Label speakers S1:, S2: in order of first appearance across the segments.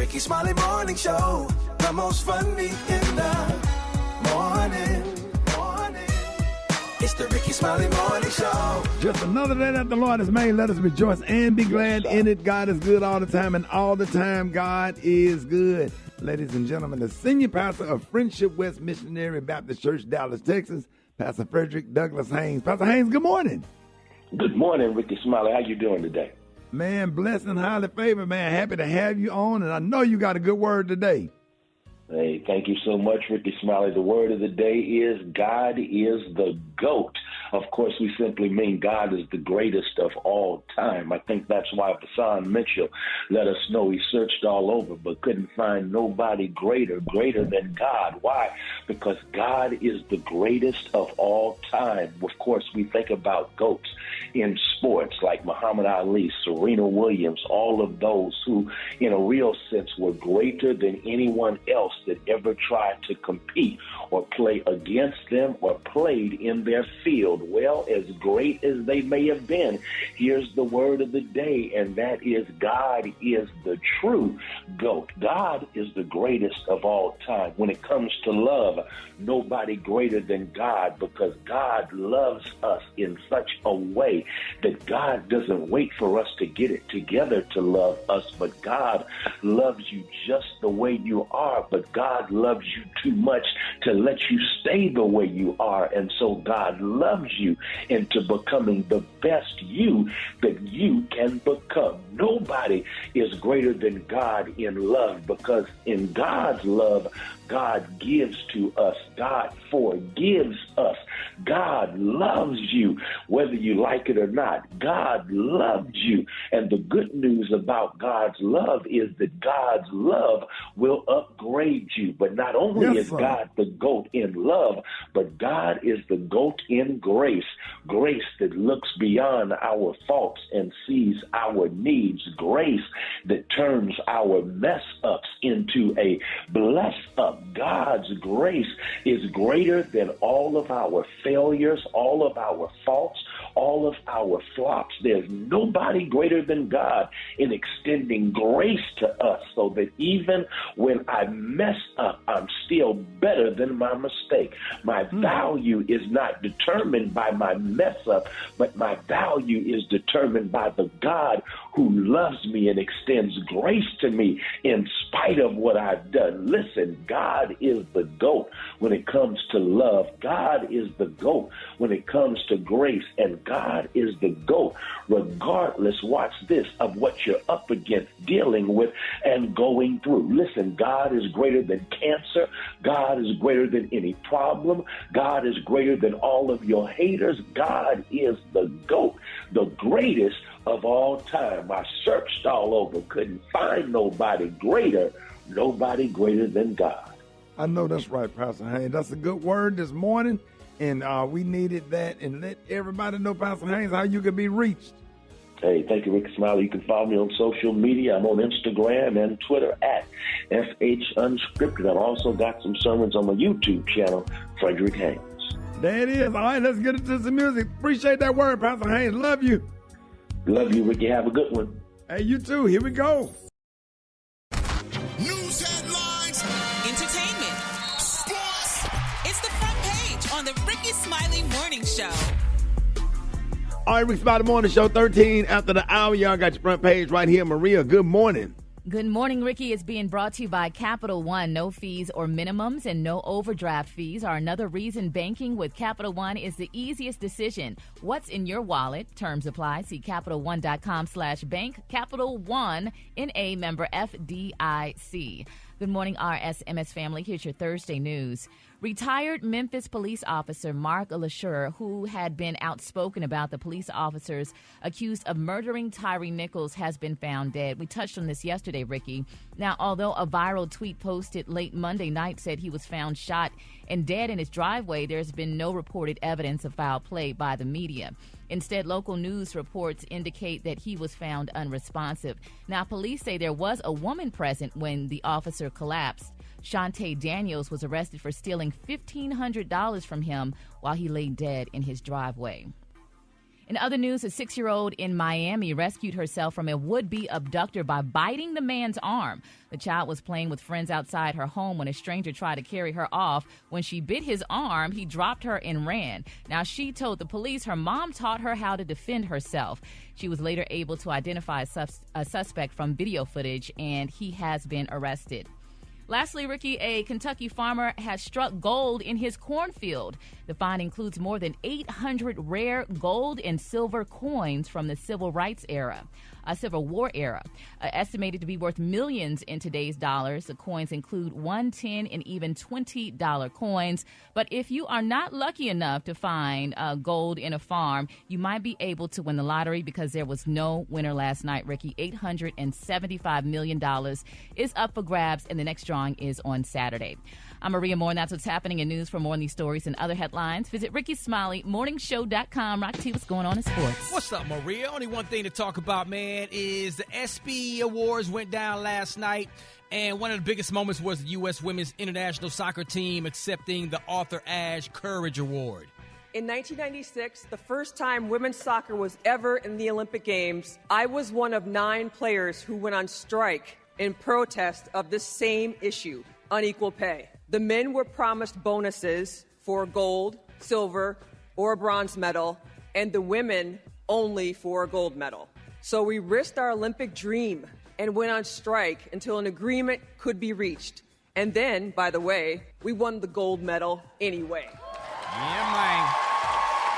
S1: Rickey Smiley Morning Show, the most funny in the morning. It's the Rickey Smiley Morning Show.
S2: Just another day that the Lord has made. Let us rejoice and be glad in it. God is good all the time, and all the time God is good. Ladies and gentlemen, the senior pastor of Friendship West Missionary Baptist Church, Dallas, Texas, Pastor Frederick Douglass Haynes. Pastor Haynes, good morning.
S3: Good morning, Rickey Smiley. How you doing today?
S2: Man, blessed and highly favored, man. Happy to have you on, and I know you got a good word today.
S3: Hey, thank you so much, Rickey Smiley. The word of the day is God is the GOAT. Of course, we simply mean God is the greatest of all time. I think that's why Vassan Mitchell let us know he searched all over but couldn't find nobody greater than God. Why? Because God is the greatest of all time. Of course, we think about GOATs in sports like Muhammad Ali, Serena Williams, all of those who, in a real sense, were greater than anyone else that ever tried to compete or play against them or played in their field. Well, as great as they may have been, here's the word of the day, and that is God is the true GOAT. God is the greatest of all time. When it comes to love, nobody greater than God, because God loves us in such a way that God doesn't wait for us to get it together to love us, but God loves you just the way you are, but God loves you too much to let you stay the way you are, and so God loves you into becoming the best you that you can become. Nobody is greater than God in love, because in God's love, God gives to us. God forgives us. God loves you, whether you like it or not. God loves you. And the good news about God's love is that God's love will upgrade you. But not only is God the GOAT in love, but God is the GOAT in grace. Grace that looks beyond our faults and sees our needs. Grace that turns our mess ups into a bless up. God's grace is greater than all of our failures, all of our faults, all of our flops. There's nobody greater than God in extending grace to us, so that even when I mess up, I'm still better than my mistake. My value is not determined by my mess up, but my value is determined by the God who loves me and extends grace to me in spite of what I've done. Listen, God is the GOAT when it comes to love. God is the GOAT when it comes to grace, and God is the GOAT regardless, watch this, of what you're up against, dealing with, and going through. Listen, God is greater than cancer. God is greater than any problem. God is greater than all of your haters. God is the GOAT, the greatest of all time. I searched all over, couldn't find nobody greater than God.
S2: I know that's right, Pastor Haynes. That's a good word this morning, and we needed that. And let everybody know, Pastor Haynes, how you can be reached.
S3: Hey, thank you, Rickey Smiley. You can follow me on social media. I'm on Instagram and Twitter at FH Unscripted. I've also got some sermons on my YouTube channel, Frederick Haynes.
S2: There it is. All right, let's get into some music. Appreciate that word, Pastor Haynes. Love you.
S3: Love you, Ricky. Have a good one.
S2: Hey, you too. Here we go.
S4: News headlines.
S5: Entertainment. Sports. It's the front page on the Rickey Smiley Morning Show.
S2: All right, Rickey Smiley Morning Show, 13 after the hour. Y'all got your front page right here. Maria, good morning.
S6: Good morning, Ricky. It's being brought to you by Capital One. No fees or minimums and no overdraft fees are another reason banking with Capital One is the easiest decision. What's in your wallet? Terms apply. See CapitalOne.com/bank. Capital One, N.A. member FDIC. Good morning, RSMS family. Here's your Thursday news. Retired Memphis police officer Mark LaSure, who had been outspoken about the police officers accused of murdering Tyree Nichols, has been found dead. We touched on this yesterday, Ricky. Now, although a viral tweet posted late Monday night said he was found shot and dead in his driveway, there's been no reported evidence of foul play by the media. Instead, local news reports indicate that he was found unresponsive. Now, police say there was a woman present when the officer collapsed. Shantae Daniels was arrested for stealing $1,500 from him while he lay dead in his driveway. In other news, a 6-year-old in Miami rescued herself from a would-be abductor by biting the man's arm. The child was playing with friends outside her home when a stranger tried to carry her off. When she bit his arm, he dropped her and ran. Now, she told the police her mom taught her how to defend herself. She was later able to identify a suspect from video footage, and he has been arrested. Lastly, Ricky, a Kentucky farmer has struck gold in his cornfield. The find includes more than 800 rare gold and silver coins from the Civil War era, estimated to be worth millions in today's dollars. The coins include $1, $10, and even $20 coins. But if you are not lucky enough to find gold in a farm, you might be able to win the lottery because there was no winner last night, Ricky. $875 million is up for grabs, and the next drawing is on Saturday. I'm Maria Moore, and that's what's happening in news. For more on these stories and other headlines, visit RickySmileyMorningShow.com. Rock T, what's going on in sports?
S4: What's up, Maria? Only one thing to talk about, man, is the ESPY Awards went down last night, and one of the biggest moments was the U.S. Women's International Soccer Team accepting the Arthur Ashe Courage Award.
S7: In 1996, the first time women's soccer was ever in the Olympic Games, I was one of 9 players who went on strike in protest of this same issue, unequal pay. The men were promised bonuses for gold, silver, or a bronze medal, and the women only for a gold medal. So we risked our Olympic dream and went on strike until an agreement could be reached. And then, by the way, we won the gold medal anyway.
S4: Yeah, man.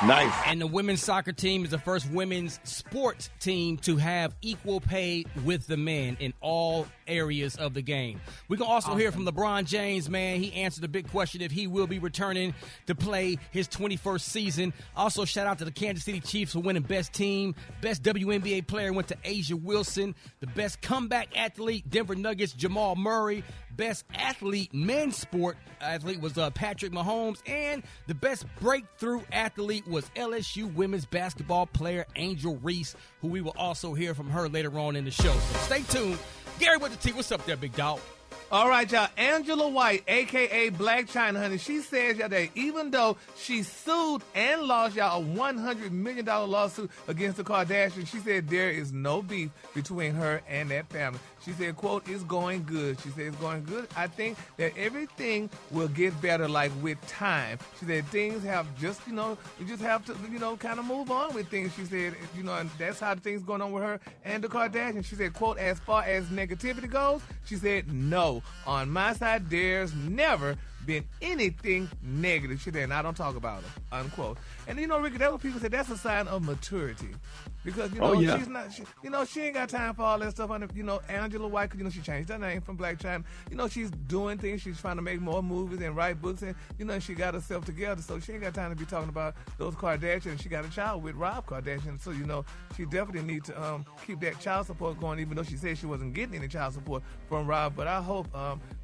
S2: Nice.
S4: And the women's soccer team is the first women's sports team to have equal pay with the men in all areas of the game. We can also hear from LeBron James, man. He answered the big question if he will be returning to play his 21st season. Also, shout out to the Kansas City Chiefs for winning best team. Best WNBA player went to Asia Wilson. The best comeback athlete, Denver Nuggets, Jamal Murray. Best athlete, men's sport athlete was Patrick Mahomes. And the best breakthrough athlete was LSU women's basketball player Angel Reese, who we will also hear from her later on in the show. So stay tuned. Gary with the T. What's up there, big dog?
S8: All right, y'all. Angela White, a.k.a. Black China, honey, she says, y'all, that even though she sued and lost, y'all, a $100 million lawsuit against the Kardashians, she said there is no beef between her and that family. She said, quote, it's going good. She said, it's going good. I think that everything will get better, like, with time. She said, things have just, you just have to, kind of move on with things. She said, and that's how the things going on with her and the Kardashians. She said, quote, as far as negativity goes, she said, no. On my side, there's never been anything negative. She said, and I don't talk about her, unquote. And, Ricky, that's what people say, that's a sign of maturity. Because, she's not, she ain't got time for all that stuff. Angela White, because, she changed her name from Black China. She's doing things. She's trying to make more movies and write books. And, she got herself together. So she ain't got time to be talking about those Kardashians. She got a child with Rob Kardashian. So, she definitely needs to keep that child support going, even though she said she wasn't getting any child support from Rob. But I hope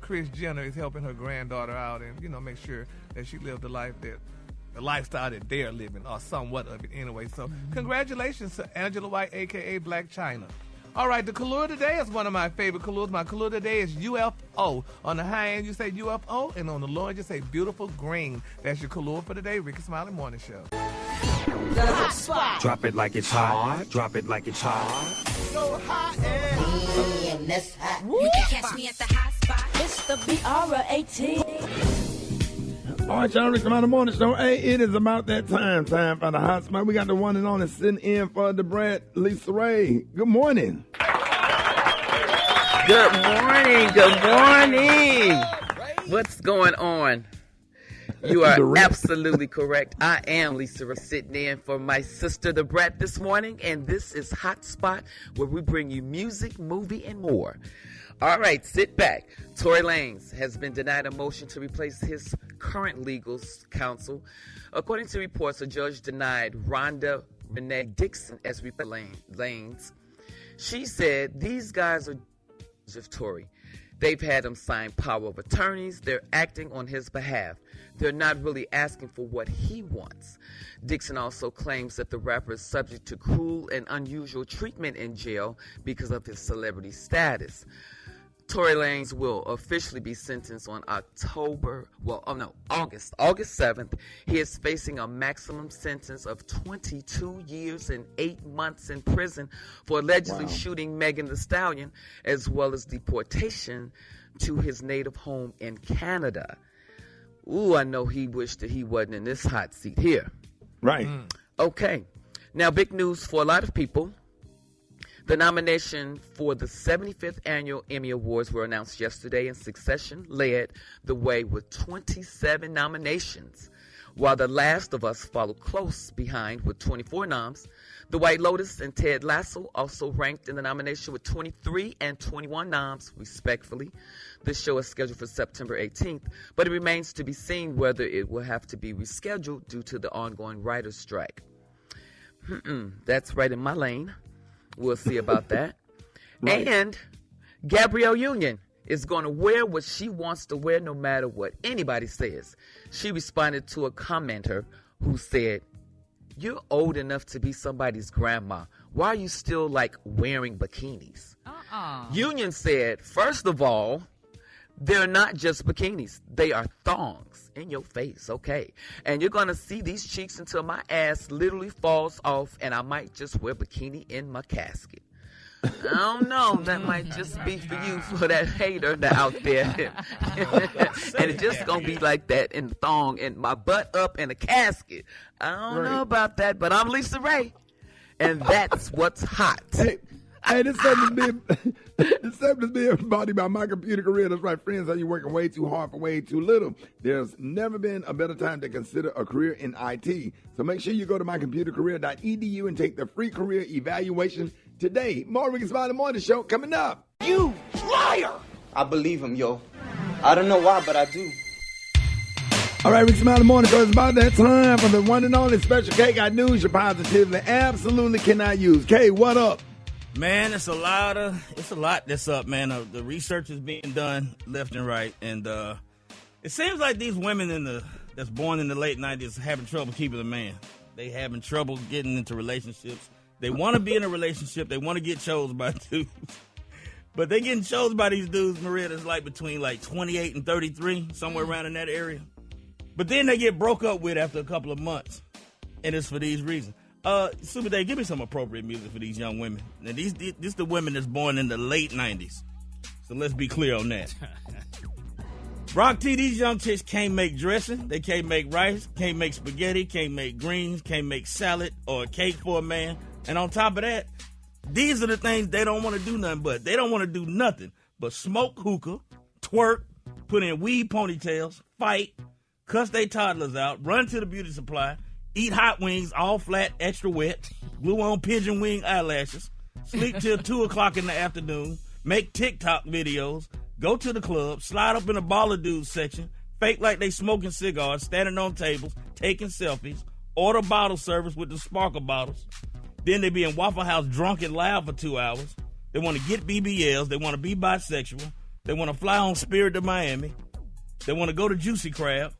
S8: Kris Jenner is helping her granddaughter out and, make sure that she lived the lifestyle that they're living, or somewhat of it anyway. So congratulations to Angela White, a.k.a. Black China. All right, the color today is one of my favorite colors. My color today is UFO. On the high end, you say UFO, and on the low end, you say beautiful green. That's your color for today. Rickey Smiley Morning Show.
S1: The hot spot.
S9: Drop it like it's hot. Drop it like it's hot.
S1: So hot and
S10: that's hot.
S5: You can catch me at the hot spot.
S10: It's the BR18.
S2: All right, y'all, Rickey Smiley Morning Show. Hey, it is about that time for the hot spot. We got the one and only sitting in for the Brad, Lisa Ray. Good morning.
S11: Good morning. Good morning. What's going on? You are absolutely correct. I am Lisa Ray, sitting in for my sister, the Brat, this morning, and this is Hot Spot, where we bring you music, movie, and more. All right, sit back. Tory Lanez has been denied a motion to replace his current legal counsel. According to reports, a judge denied Rhonda Renee Dixon as Lanez. She said, these guys are of Tory. They've had him sign power of attorneys. They're acting on his behalf. They're not really asking for what he wants. Dixon also claims that the rapper is subject to cruel and unusual treatment in jail because of his celebrity status. Tory Lanez will officially be sentenced on August 7th. He is facing a maximum sentence of 22 years and 8 months in prison for allegedly shooting Megan Thee Stallion, as well as deportation to his native home in Canada. Ooh, I know he wished that he wasn't in this hot seat here.
S2: Right.
S11: Okay. Now, big news for a lot of people. The nomination for the 75th Annual Emmy Awards were announced yesterday, and Succession led the way with 27 nominations, while The Last of Us followed close behind with 24 noms. The White Lotus and Ted Lasso also ranked in the nomination with 23 and 21 noms, respectively. This show is scheduled for September 18th, but it remains to be seen whether it will have to be rescheduled due to the ongoing writer's strike. That's right in my lane. We'll see about that. Right. And Gabrielle Union is going to wear what she wants to wear no matter what anybody says. She responded to a commenter who said, "You're old enough to be somebody's grandma. Why are you still, wearing bikinis?" Union said, first of all, they're not just bikinis. They are thongs in your face, okay? And you're going to see these cheeks until my ass literally falls off, and I might just wear bikini in my casket. I don't know. That might just be for you, for that hater that's out there. And it's just going to be like that in the thong and my butt up in a casket. I don't know about that, but I'm Lisa Ray, and that's what's hot.
S2: Hey, this segment is being embodied by My Computer Career. That's right, friends. Are you working way too hard for way too little? There's never been a better time to consider a career in IT. So make sure you go to mycomputercareer.edu and take the free career evaluation today. More Rickey Smiley Morning Show coming up.
S12: You liar! I believe him, yo. I don't know why, but I do.
S2: All right, Rickey Smiley Morning Show. It's about that time for the one and only special K got news you positively absolutely cannot use. K, what up?
S13: Man, it's a lot that's up, man. The research is being done left and right, and it seems like these women that's born in the late 90s having trouble keeping a man. They having trouble getting into relationships. They want to be in a relationship. They want to get chosen by dudes. But they getting chosen by these dudes, Maria, that's between 28 and 33, somewhere around in that area. But then they get broke up with after a couple of months, and it's for these reasons. Super Dave, give me some appropriate music for these young women. Now, these the women that's born in the late 90s. So let's be clear on that. Rock T, these young chicks can't make dressing. They can't make rice, can't make spaghetti, can't make greens, can't make salad or a cake for a man. And on top of that, these are the things they don't want to do nothing but. They don't want to do nothing but smoke hookah, twerk, put in weed ponytails, fight, cuss they toddlers out, run to the beauty supply, eat hot wings, all flat, extra wet, glue on pigeon wing eyelashes, sleep till 2 o'clock in the afternoon, make TikTok videos, go to the club, slide up in a baller dudes section, fake like they smoking cigars, standing on tables, taking selfies, order bottle service with the sparkle bottles. Then they be in Waffle House drunk and loud for 2 hours. They want to get BBLs. They want to be bisexual. They want to fly on Spirit to Miami. They want to go to Juicy Crab.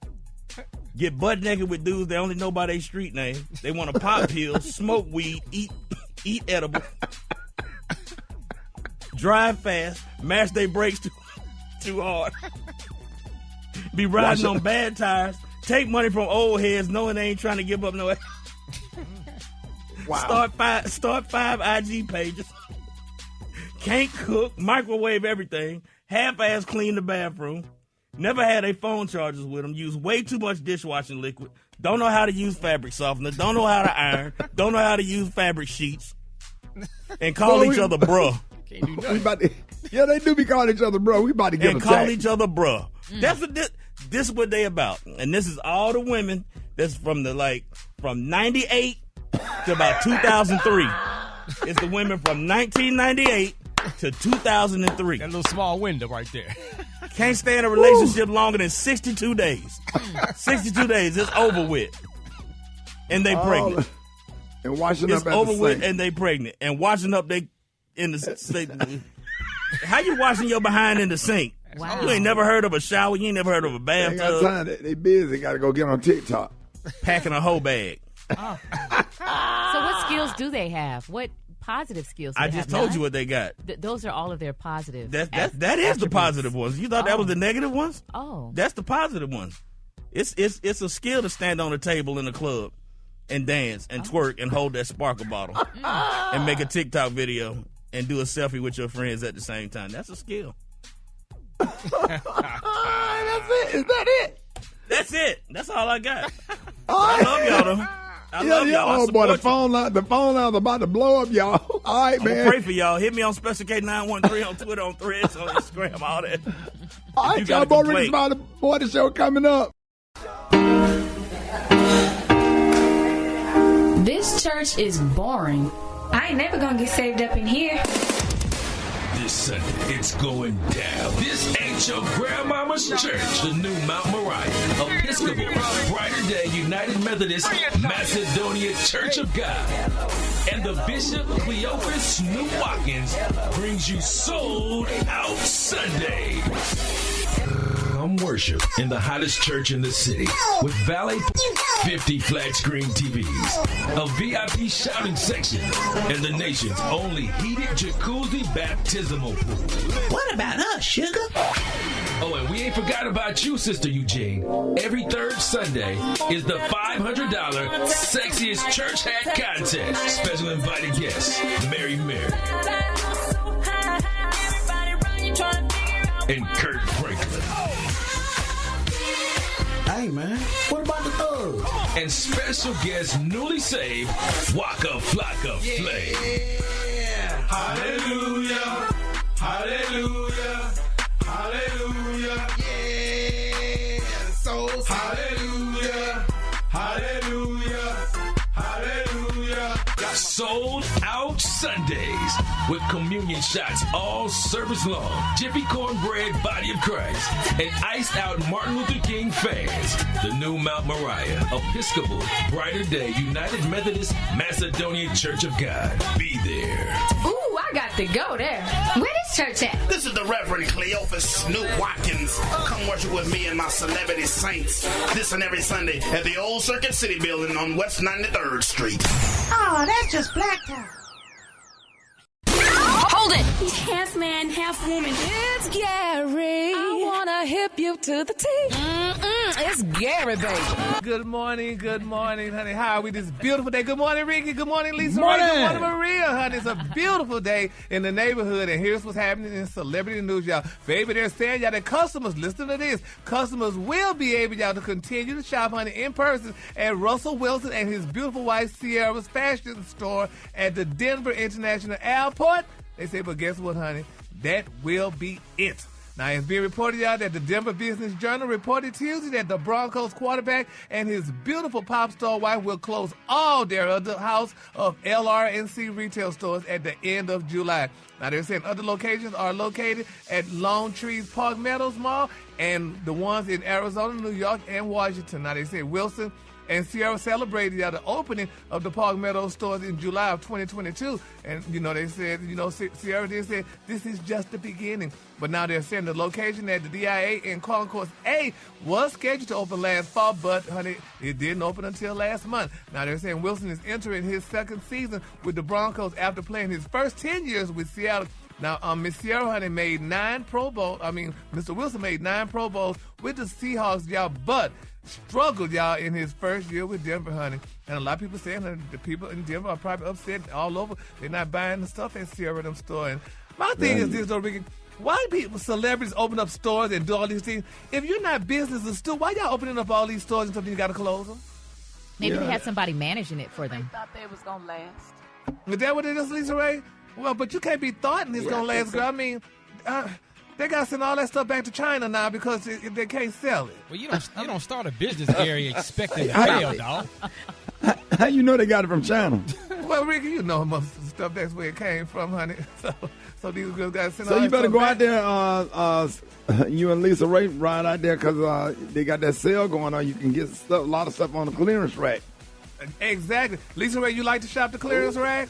S13: Get butt naked with dudes they only know by their street name. They want to pop pills, smoke weed, eat edible, drive fast, mash their brakes too hard, be riding on bad tires, take money from old heads knowing they ain't trying to give up no ass. Wow. Start five IG pages. Can't cook, microwave everything, half-ass clean the bathroom. Never had a phone chargers with them. Use way too much dishwashing liquid. Don't know how to use fabric softener. Don't know how to iron. Don't know how to use fabric sheets. And call each other bruh.
S4: Can't do nothing.
S2: Yeah, they do be calling each other bruh. We about to get
S13: and call each other bruh. That's what this is what they about. And this is all the women that's from 98 to about 2003. It's the women from 1998 to 2003.
S4: That little small window right there.
S13: Can't stay in a relationship longer than 62 days. 62 days, it's over with. And they pregnant.
S2: And washing up at the sink.
S13: It's over with and they pregnant. And washing up in the sink. How you washing your behind in the sink? Wow. You ain't never heard of a shower. You ain't never heard of a bathtub.
S2: They ain't got time. They busy. Got to go get on TikTok.
S13: Packing a whole bag.
S6: So what's skills do they have? What positive skills do they
S13: I
S6: have?
S13: just told
S6: None?
S13: you what they got.
S6: Those are all of their positive.
S13: That is the positive ones. You thought that was the negative ones?
S6: Oh.
S13: That's the positive ones. It's a skill to stand on a table in a club and dance and twerk and hold that sparkle bottle and make a TikTok video and do a selfie with your friends at the same time. That's a skill.
S2: That's it. Is that it?
S13: That's it. That's all I got. I love y'all though. I love y'all.
S2: Oh boy, the phone line's about to blow up, y'all. All right, man.
S13: Pray for y'all. Hit me on Special K913 on Twitter, on Threads, on Instagram, all that.
S2: All right, y'all. More Rickey Smiley Morning Show coming up.
S14: This church is boring. I ain't never gonna get saved up in here.
S15: This Sunday, it's going down. This ain't your grandmama's church. The new Mount Moriah, Episcopal, Brighter Day, United Methodist, Macedonia Church of God. And the Bishop Cleophas Snoop Watkins brings you Sold Out Sunday. Come worship in the hottest church in the city with valet 50 flat screen TVs, a VIP shouting section, and the nation's only heated jacuzzi baptismal pool.
S16: What about us, sugar?
S15: Oh, and we ain't forgot about you, Sister Eugene. Every third Sunday is the $500 Sexiest Church Hat Contest. Special invited guests, Mary and Kurt Franklin.
S16: Hey, man, what about the thugs?
S15: And special guest, newly saved, Waka Flocka Flay.
S16: Yeah.
S15: Hallelujah. Hallelujah. Hallelujah.
S16: Yeah. So
S15: hallelujah. Hallelujah. Hallelujah. Sold Out Sundays with communion shots all service long, Jiffy Cornbread Body of Christ, and iced out Martin Luther King fans. The new Mount Moriah, Episcopal, Brighter Day, United Methodist, Macedonia Church of God. Be there.
S14: Ooh, I got to go there. Where this church at?
S16: This is the Reverend Cleophas Snoop Watkins. Come worship with me and my celebrity saints this and every Sunday at the Old Circuit City Building on West 93rd Street.
S10: Oh, that's just black time.
S14: Hold it! He's half man, half woman.
S10: It's Gary. I wanna hip you to the T. It's Gary, baby.
S8: Good morning, honey. How are we this beautiful day? Good morning, Ricky. Good morning, Lisa.
S2: Morning.
S8: Good morning, Maria, honey. It's a beautiful day in the neighborhood, and here's what's happening in celebrity news, y'all. Baby, they're saying, y'all, that customers, listen to this, customers will be able, y'all, to continue to shop, honey, in person at Russell Wilson and his beautiful wife Sierra's fashion store at the Denver International Airport. They say, but guess what, honey? That will be it. Now, it's being reported out that the Denver Business Journal reported Tuesday that the Broncos quarterback and his beautiful pop star wife will close all their other house of LRNC retail stores at the end of July. Now, they're saying other locations are located at Lone Trees Park Meadows Mall and the ones in Arizona, New York, and Washington. Now, they say Wilson and Sierra celebrated the opening of the Park Meadows stores in July of 2022. And, they said, Sierra did say, this is just the beginning. But now they're saying the location at the DIA in Concourse A was scheduled to open last fall, but, honey, it didn't open until last month. Now they're saying Wilson is entering his second season with the Broncos after playing his first 10 years with Seattle. Now, Miss Sierra, honey, made 9 Pro Bowls. Mr. Wilson made 9 Pro Bowls with the Seahawks, y'all, but struggled, y'all, in his first year with Denver, honey. And a lot of people saying that the people in Denver are probably upset all over. They're not buying the stuff at Sierra them store. And my thing is this, though, Ricky. Why people, celebrities, open up stores and do all these things? If you're not businesses still, why y'all opening up all these stores and stuff and you got to close them?
S6: Maybe they had somebody managing it for them.
S10: They thought they was going to last.
S8: Is that what it is, Lisa Ray? Well, but you can't be thoughting it's going to last, girl. I mean, they got to send all that stuff back to China now because they can't sell it.
S4: Well, you don't start a business area expecting to fail, dog.
S2: How you know they got it from China?
S8: Well, Ricky, you know most of the stuff, that's where it came from, honey. So these girls got to send all
S2: So you
S8: that
S2: better
S8: stuff
S2: go
S8: back.
S2: out there, you and Lisa Ray ride out there because they got that sale going on. You can get a lot of stuff on the clearance rack.
S8: Exactly. Lisa Ray, you like to shop the clearance rack?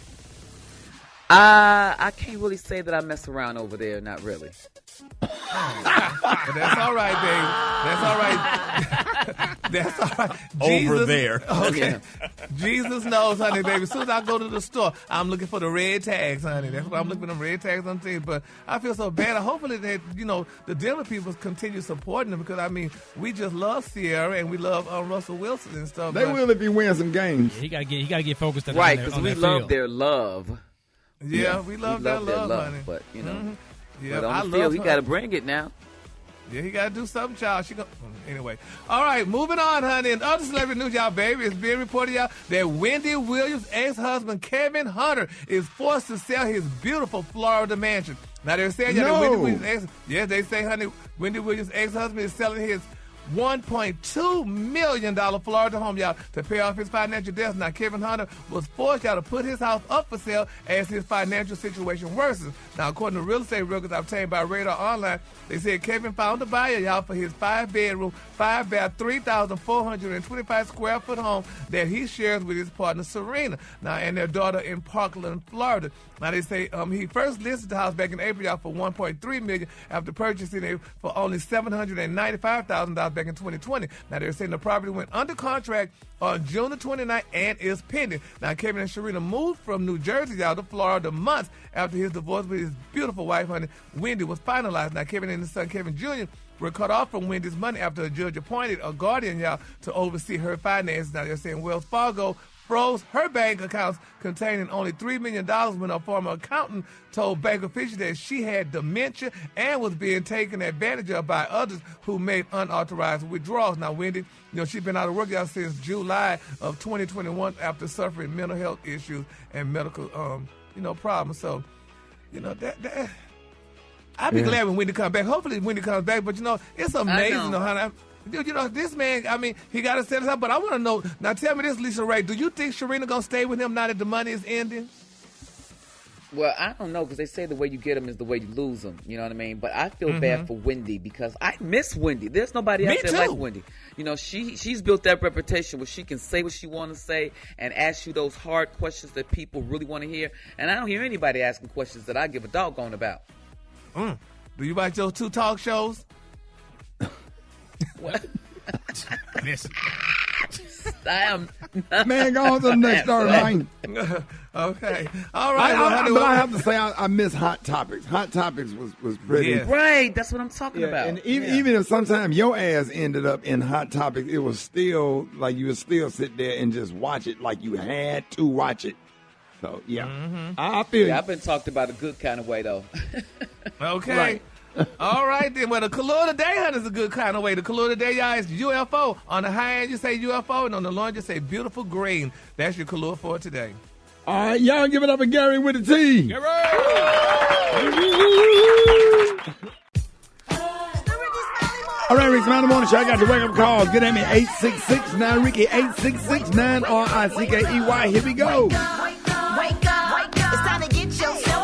S11: I can't really say that I mess around over there. Not really.
S8: But that's all right, baby. That's all right. That's all right.
S13: Over there.
S8: Okay.
S11: Yeah.
S8: Jesus knows, honey, baby. As soon as I go to the store, I'm looking for the red tags, honey. That's what I'm looking for, them red tags on things. But I feel so bad. Hopefully that, the Denver people continue supporting them because, I mean, we just love Sierra and we love Russell Wilson and stuff.
S2: They will if he wins some games.
S4: Yeah, he gotta get focused on
S11: right,
S4: because
S11: we love their love.
S8: Yeah, we love their love, honey.
S11: But,
S8: Yeah,
S11: but on the field, he got to bring it now.
S8: Yeah, he got to do something, child. Anyway. All right, moving on, honey. And other celebrity news, y'all, baby, it's being reported, y'all, that Wendy Williams' ex-husband, Kevin Hunter, is forced to sell his beautiful Florida mansion. Now, they're saying that Wendy Williams' they say, honey, Wendy Williams' ex-husband is selling his $1.2 million Florida home, y'all, to pay off his financial debts. Now, Kevin Hunter was forced, y'all, to put his house up for sale as his financial situation worsens. Now, according to real estate records obtained by Radar Online, they said Kevin found a buyer, y'all, for his 5-bedroom, 5-bath, 3,425 square foot home that he shares with his partner, Serena, now, and their daughter in Parkland, Florida. Now, they say he first listed the house back in April, y'all, for $1.3 million after purchasing it for only $795,000 back in 2020. Now, they're saying the property went under contract on June the 29th and is pending. Now, Kevin and Serena moved from New Jersey, y'all, to Florida months after his divorce with his beautiful wife, honey, Wendy, was finalized. Now, Kevin and his son, Kevin Jr., were cut off from Wendy's money after a judge appointed a guardian, y'all, to oversee her finances. Now, they're saying Wells Fargo froze her bank accounts containing only $3 million when a former accountant told bank officials that she had dementia and was being taken advantage of by others who made unauthorized withdrawals. Now, Wendy, she's been out of work y'all since July of 2021 after suffering mental health issues and medical, problems. So, that I'd be glad when Wendy comes back. Hopefully Wendy comes back, but, it's amazing how this man, I mean, he got to set us up, but I want to know, now tell me this, Lisa Ray, do you think Serena going to stay with him now that the money is ending?
S11: Well, I don't know, because they say the way you get them is the way you lose them, you know what I mean? But I feel bad for Wendy because I miss Wendy. There's nobody out there like Wendy. She's built that reputation where she can say what she want to say and ask you those hard questions that people really want to hear. And I don't hear anybody asking questions that I give a doggone about.
S8: Do you watch those 2 talk shows?
S11: What?
S4: Listen.
S11: I am.
S2: Man, go on to the next story, man.
S8: Okay. All right.
S2: But I have to say, I miss Hot Topics. Hot Topics was pretty.
S11: Yeah. Right. That's what I'm talking about.
S2: And even if sometimes your ass ended up in Hot Topics, it was still like you would still sit there and just watch it like you had to watch it. So, yeah. I feel you.
S11: I've been talked about a good kind of way, though.
S8: Okay.
S2: Right.
S8: All right, then. Well, the color today, honey, is a good kind of way. The color today, y'all, is UFO. On the high end, you say UFO, and on the low end, you say beautiful green. That's your color for today.
S2: All right, y'all give it up for Gary with the T.
S4: Gary!
S2: All right, Rickey Smiley Morning Show. I got your wake-up calls. Get at me, 866-9-RICKY, 866-9-RICKEY. Here we go.
S17: Wake up. It's time to get yourself together.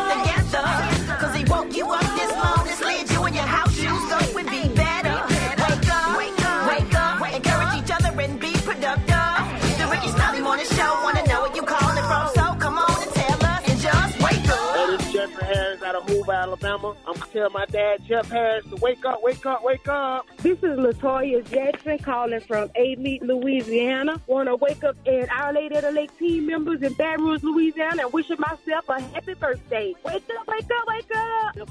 S17: Because he woke you up this morning, slid you in your house shoes, so it would be better. Wake up. Encourage each other and be productive. The Rickey Smiley Morning Show. Want to know where you calling from, so come on and tell us and just wake up.
S18: Hey, this is Jeffrey Harris out of Hoover, Alabama. I'm going to tell my dad, Jeff Harris, to wake up.
S19: This is Latoya Jackson calling from A-Meat, Louisiana. Want to wake up and Our Lady of the Lake team members in Baton Rouge, Louisiana, and wishing myself a happy birthday. Wake up.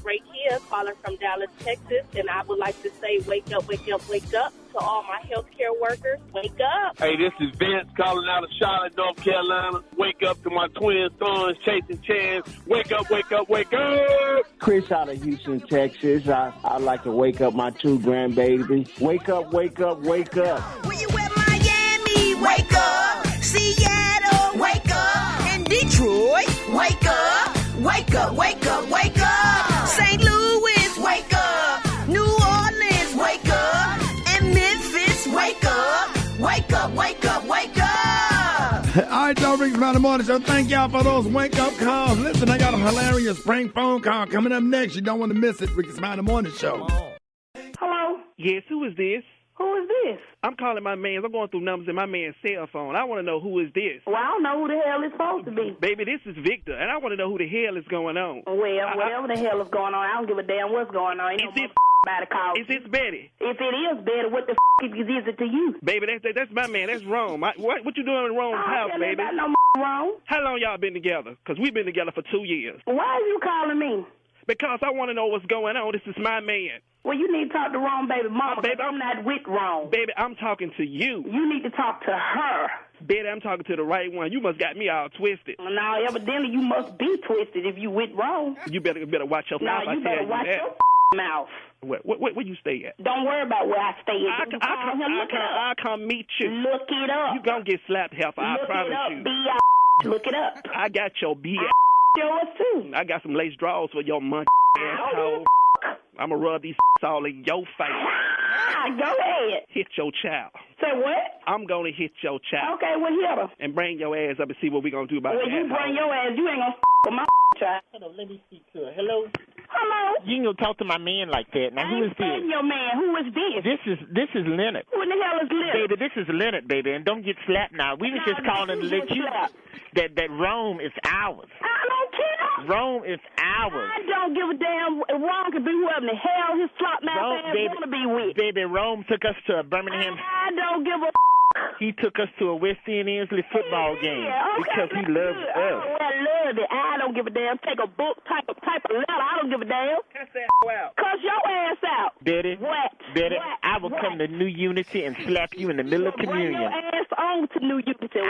S19: Great here calling from Dallas, Texas, and I would like to say wake up to all my healthcare workers. Wake up.
S18: Hey, this is Vince calling out of Charlotte, North Carolina. Wake up to my twin sons, Chase and Chance. Wake up. Chris out of Houston, Texas. I'd like to wake up my 2 grandbabies. Wake up.
S17: When you at Miami, wake up. Seattle, wake up. And Detroit, wake up. Wake up. St. Louis, wake up. New Orleans, wake up. And Memphis, wake up. Wake up.
S2: All right, y'all, Rickey Smiley Morning Show. Thank y'all for those wake-up calls. Listen, I got a hilarious prank phone call coming up next. You don't want to miss it. Rickey Smiley Morning Show.
S20: Hello? Yes, who is this? Who is this?
S21: I'm calling my man. I'm going through numbers in my man's cell phone. I want to know who is this.
S20: Well, I don't know who the hell it's supposed to be.
S21: Baby, this is Victor, and I want to know who the hell is going on.
S20: Well, whatever the hell is going on, I don't give a damn what's going on. Ain't no about to call.
S21: Is this Betty?
S20: If it is Betty, what the is it to you?
S21: Baby, that's my man. That's Rome. What you doing in Rome's house, baby?
S20: Ain't no Rome.
S21: How long y'all been together? Because we've been together for 2 years.
S20: Why are you calling me?
S21: Because I want to know what's going on. This is my man.
S20: Well, you need to talk to Rome, baby mama. Baby, I'm not with Rome.
S21: Baby, I'm talking to you.
S20: You need to talk to her.
S21: Betty, I'm talking to the right one. You must got me all twisted.
S20: No, evidently you must be twisted if you with Rome.
S21: You better watch your mouth.
S20: No, you better watch your mouth.
S21: Where you stay at?
S20: Don't worry about where I stay at.
S21: I'll come meet you.
S20: Look it up.
S21: You gonna get slapped, heifer. I promise you.
S20: Look it up.
S21: I got your B.
S20: Yours too.
S21: I got some lace drawers for your monkey asshole. I'm gonna rub these all in your face.
S20: Go ahead.
S21: Hit your child.
S20: Say what?
S21: I'm gonna hit your child.
S20: Okay, well hit her.
S21: And bring your ass up and see what we gonna do about that.
S20: Well, you bring your ass. You ain't gonna with my child.
S22: Hold on, let me speak to her. Hello?
S20: Hello?
S22: You ain't gonna talk to my man like that. Now, who is this?
S20: Your man. Who is this?
S22: This is Leonard.
S20: Who in the hell is Leonard?
S22: Baby, this is Leonard, baby, and don't get slapped now. We was just calling to let you that Rome is ours.
S20: I don't care.
S22: Rome is ours.
S20: I don't give a damn. Rome can be whoever the hell his slot mouth ass want to be with.
S22: Baby, Rome took us to a Birmingham.
S20: I don't give a
S22: He took us to a West End Ensley football game because he loves us.
S20: Oh, I love it. I don't give a damn. Take a book, type of letter. I don't give a damn.
S22: Cuss that out.
S20: Cuss your ass out.
S22: Betty.
S20: What?
S22: Betty, I will come to New Unity and slap you in the middle of communion.
S20: Bring your ass on to New Unity.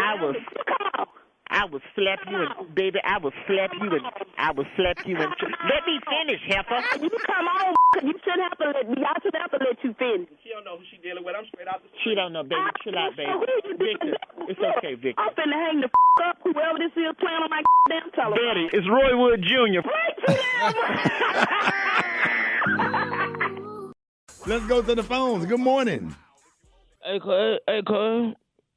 S22: I will slap you and baby, I will slap you and let me finish, heifer.
S20: You come on, you shouldn't have to let me. I shouldn't have to let you finish.
S21: She don't know who she dealing with. I'm straight out the street.
S22: She don't know, baby. Chill out, baby. Victor, it's okay, Victor.
S20: I'm finna hang the up whoever this is playing on my damn telephone.
S22: Betty, it's Roy Wood Jr.
S2: Let's go to the phones. Good morning.
S23: Hey, Cuz.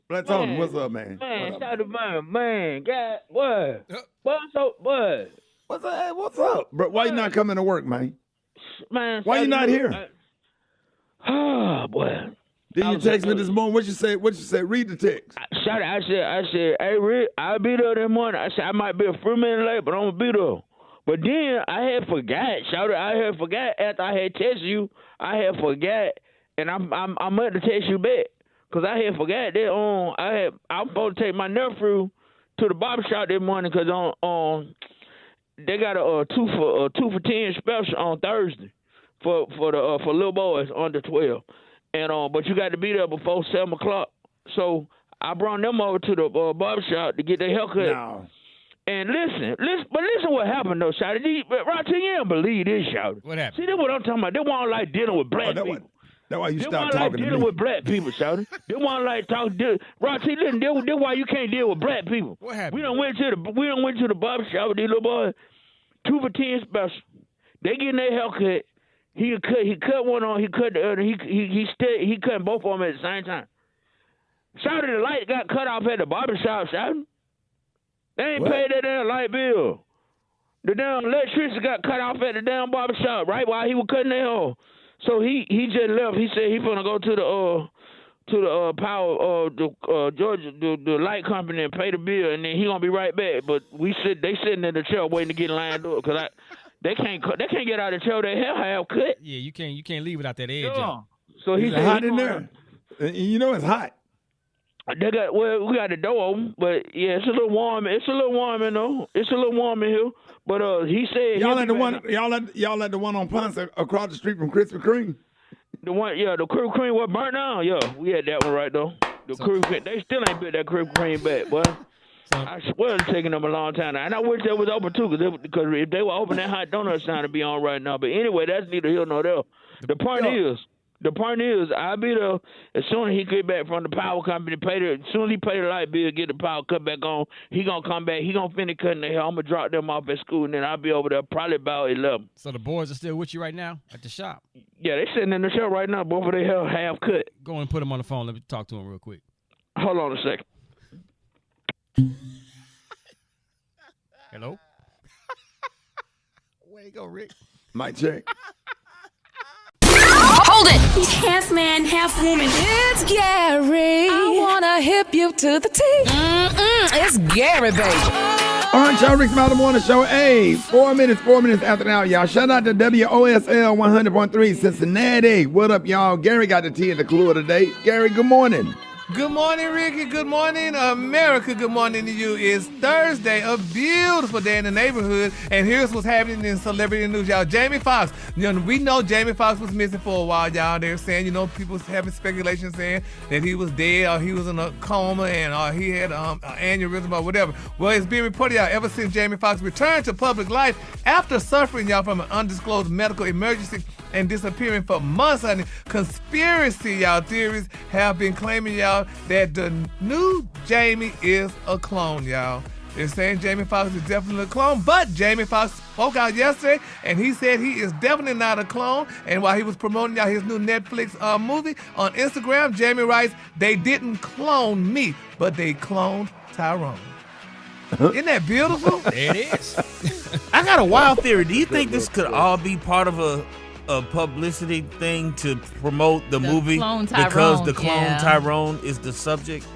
S2: Let's on. What's up, man?
S23: Man, shout out, man. God, what? What's up, boy?
S2: What's up? Hey, what's up? Bro, why you not coming to work, man?
S23: Man,
S2: why you not here?
S23: Oh, boy.
S2: Did you text me this morning? What you say? Read the text.
S23: I said, hey, Rick, I'll be there this morning. I said, I might be a few minutes late, but I'm going to be there. But then I had forgot after I had texted you, I had forgot, and I meant to text you back. Because I had forgot that I'm supposed to take my nephew to the barbershop this morning because they got a 2 for $10 special on Thursday for little boys under 12. And but you got to be there before 7 o'clock. So I brought them over to the barbershop to get their haircut.
S2: No.
S23: And listen what happened though, Shawty. Right to you don't believe this, Shawty.
S4: What happened?
S23: See, that's what I'm talking about. They want like dealing with black people.
S2: That's why you stopped
S23: talking
S2: talking to me.
S23: dealing with black people, Shawty. They want like talking. Roxy, listen, that's why you can't deal with black people.
S4: What happened?
S23: We done went to the barber shop with these little boys. 2 for $10 special. They getting their haircut. He cut one on. He cut the other. He cut both of them at the same time. Shawty, the light got cut off at the barber shop, Shawty. They ain't paid that damn light bill. The damn electricity got cut off at the damn barber shop right while he was cutting their hair. So he just left. He said he gonna go to the power Georgia the light company and pay the bill, and then he gonna be right back. But they sitting in the chair waiting to get lined up because they can't get out of the chair. Their hair have cut.
S4: Yeah, you can't leave without that edge.
S23: Yeah. So he
S2: said hot in there. You know it's hot.
S23: We got the door open, but yeah, it's a little warm. It's a little warm in though. It's a little warm in here. But he said
S2: y'all at the one on Ponce across the street from Krispy Kreme.
S23: The one, yeah, the Krispy Kreme was burnt down. Yeah, we had that one right though. They still ain't built that Krispy Kreme back, boy. I swear it's taking them a long time. And I wish that was open too, because if they were open, that hot donut sign to be on right now. But anyway, that's neither here nor there. The point is, I'll be there as soon as he get back from the power company. As soon as he pay the light bill, get the power cut back on, he gonna come back. He gonna finish cutting their hair. I'm gonna drop them off at school, and then I'll be over there probably about 11.
S4: So the boys are still with you right now at the shop?
S23: Yeah, they sitting in the shop right now. Both of their hair half cut.
S4: Go and put them on the phone. Let me talk to them real quick.
S23: Hold on a second.
S4: Hello?
S2: Where you go, Rick? Mic check.
S10: Hold it. Half man, half woman. It's Gary. I wanna hip you to the T. It's Gary, baby.
S2: All right, y'all, Rickey Smiley Morning Show. Hey, 4 minutes after the hour, y'all. Shout out to WOSL 100.3 Cincinnati. What up, y'all? Gary got the tea and the clue of the day. Gary, good morning.
S8: Good morning, Ricky. Good morning, America. Good morning to you. It's Thursday, a beautiful day in the neighborhood, and here's what's happening in celebrity news, y'all. Jamie Foxx. We know Jamie Foxx was missing for a while, y'all. They're saying, people having speculation saying that he was dead or he was in a coma and he had an aneurysm or whatever. Well, it's being reported, y'all, ever since Jamie Foxx returned to public life after suffering, y'all, from an undisclosed medical emergency and disappearing for months, honey. Conspiracy, y'all, theories have been claiming, y'all, that the new Jamie is a clone, y'all. They're saying Jamie Foxx is definitely a clone, but Jamie Foxx spoke out yesterday, and he said he is definitely not a clone. And while he was promoting y'all his new Netflix movie on Instagram, Jamie writes, "They didn't clone me, but they cloned Tyrone." Isn't that beautiful?
S4: It is.
S13: I got a wild theory. Do you think this could all be part of a publicity thing to promote the movie
S6: clone Tyrone,
S13: because the clone Tyrone is the subject?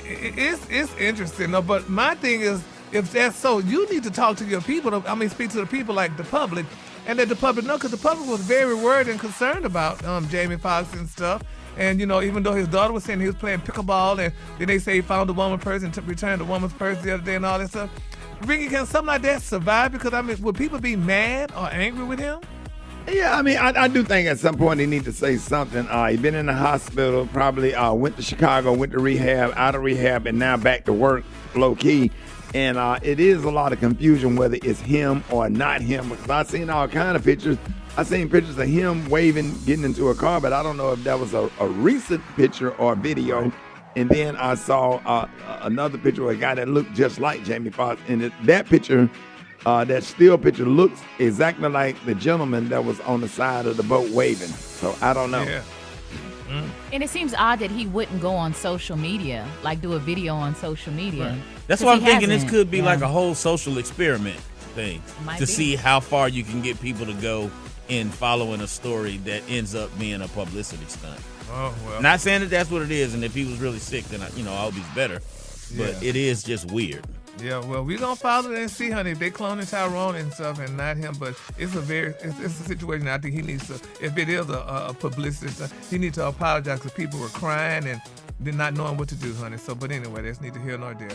S8: It's interesting, though, but my thing is, if that's so, you need to talk to your people. Speak to the people like the public, and let the public know, because the public was very worried and concerned about Jamie Foxx and stuff. And, even though his daughter was saying he was playing pickleball, and then they say he found a woman purse and returned the woman's purse the other day and all that stuff. Ricky, can something like that survive? Because, would people be mad or angry with him?
S2: Yeah, I do think at some point he need to say something. He been in the hospital, probably went to Chicago, went to rehab, out of rehab, and now back to work, low key. And it is a lot of confusion whether it's him or not him, because I've seen all kind of pictures. I've seen pictures of him waving, getting into a car, but I don't know if that was a recent picture or video. And then I saw another picture of a guy that looked just like Jamie Foxx, and that picture. That still picture looks exactly like the gentleman that was on the side of the boat waving. So I don't know.
S8: Yeah.
S6: And it seems odd that he wouldn't go on social media, like do a video on social media.
S13: Right. That's why I'm thinking this could be like a whole social experiment thing to see how far you can get people to go in following a story that ends up being a publicity stunt.
S8: Oh, well.
S13: Not saying that that's what it is, and if he was really sick, then I hope he's better. But it is just weird.
S8: Yeah, well, we're going to follow it and see, honey, if they cloning Tyrone and stuff and not him. But it's a situation I think he needs to, if it is a publicity stuff, he needs to apologize because people were crying and they're not knowing what to do, honey. So, but anyway, that's neither here nor there.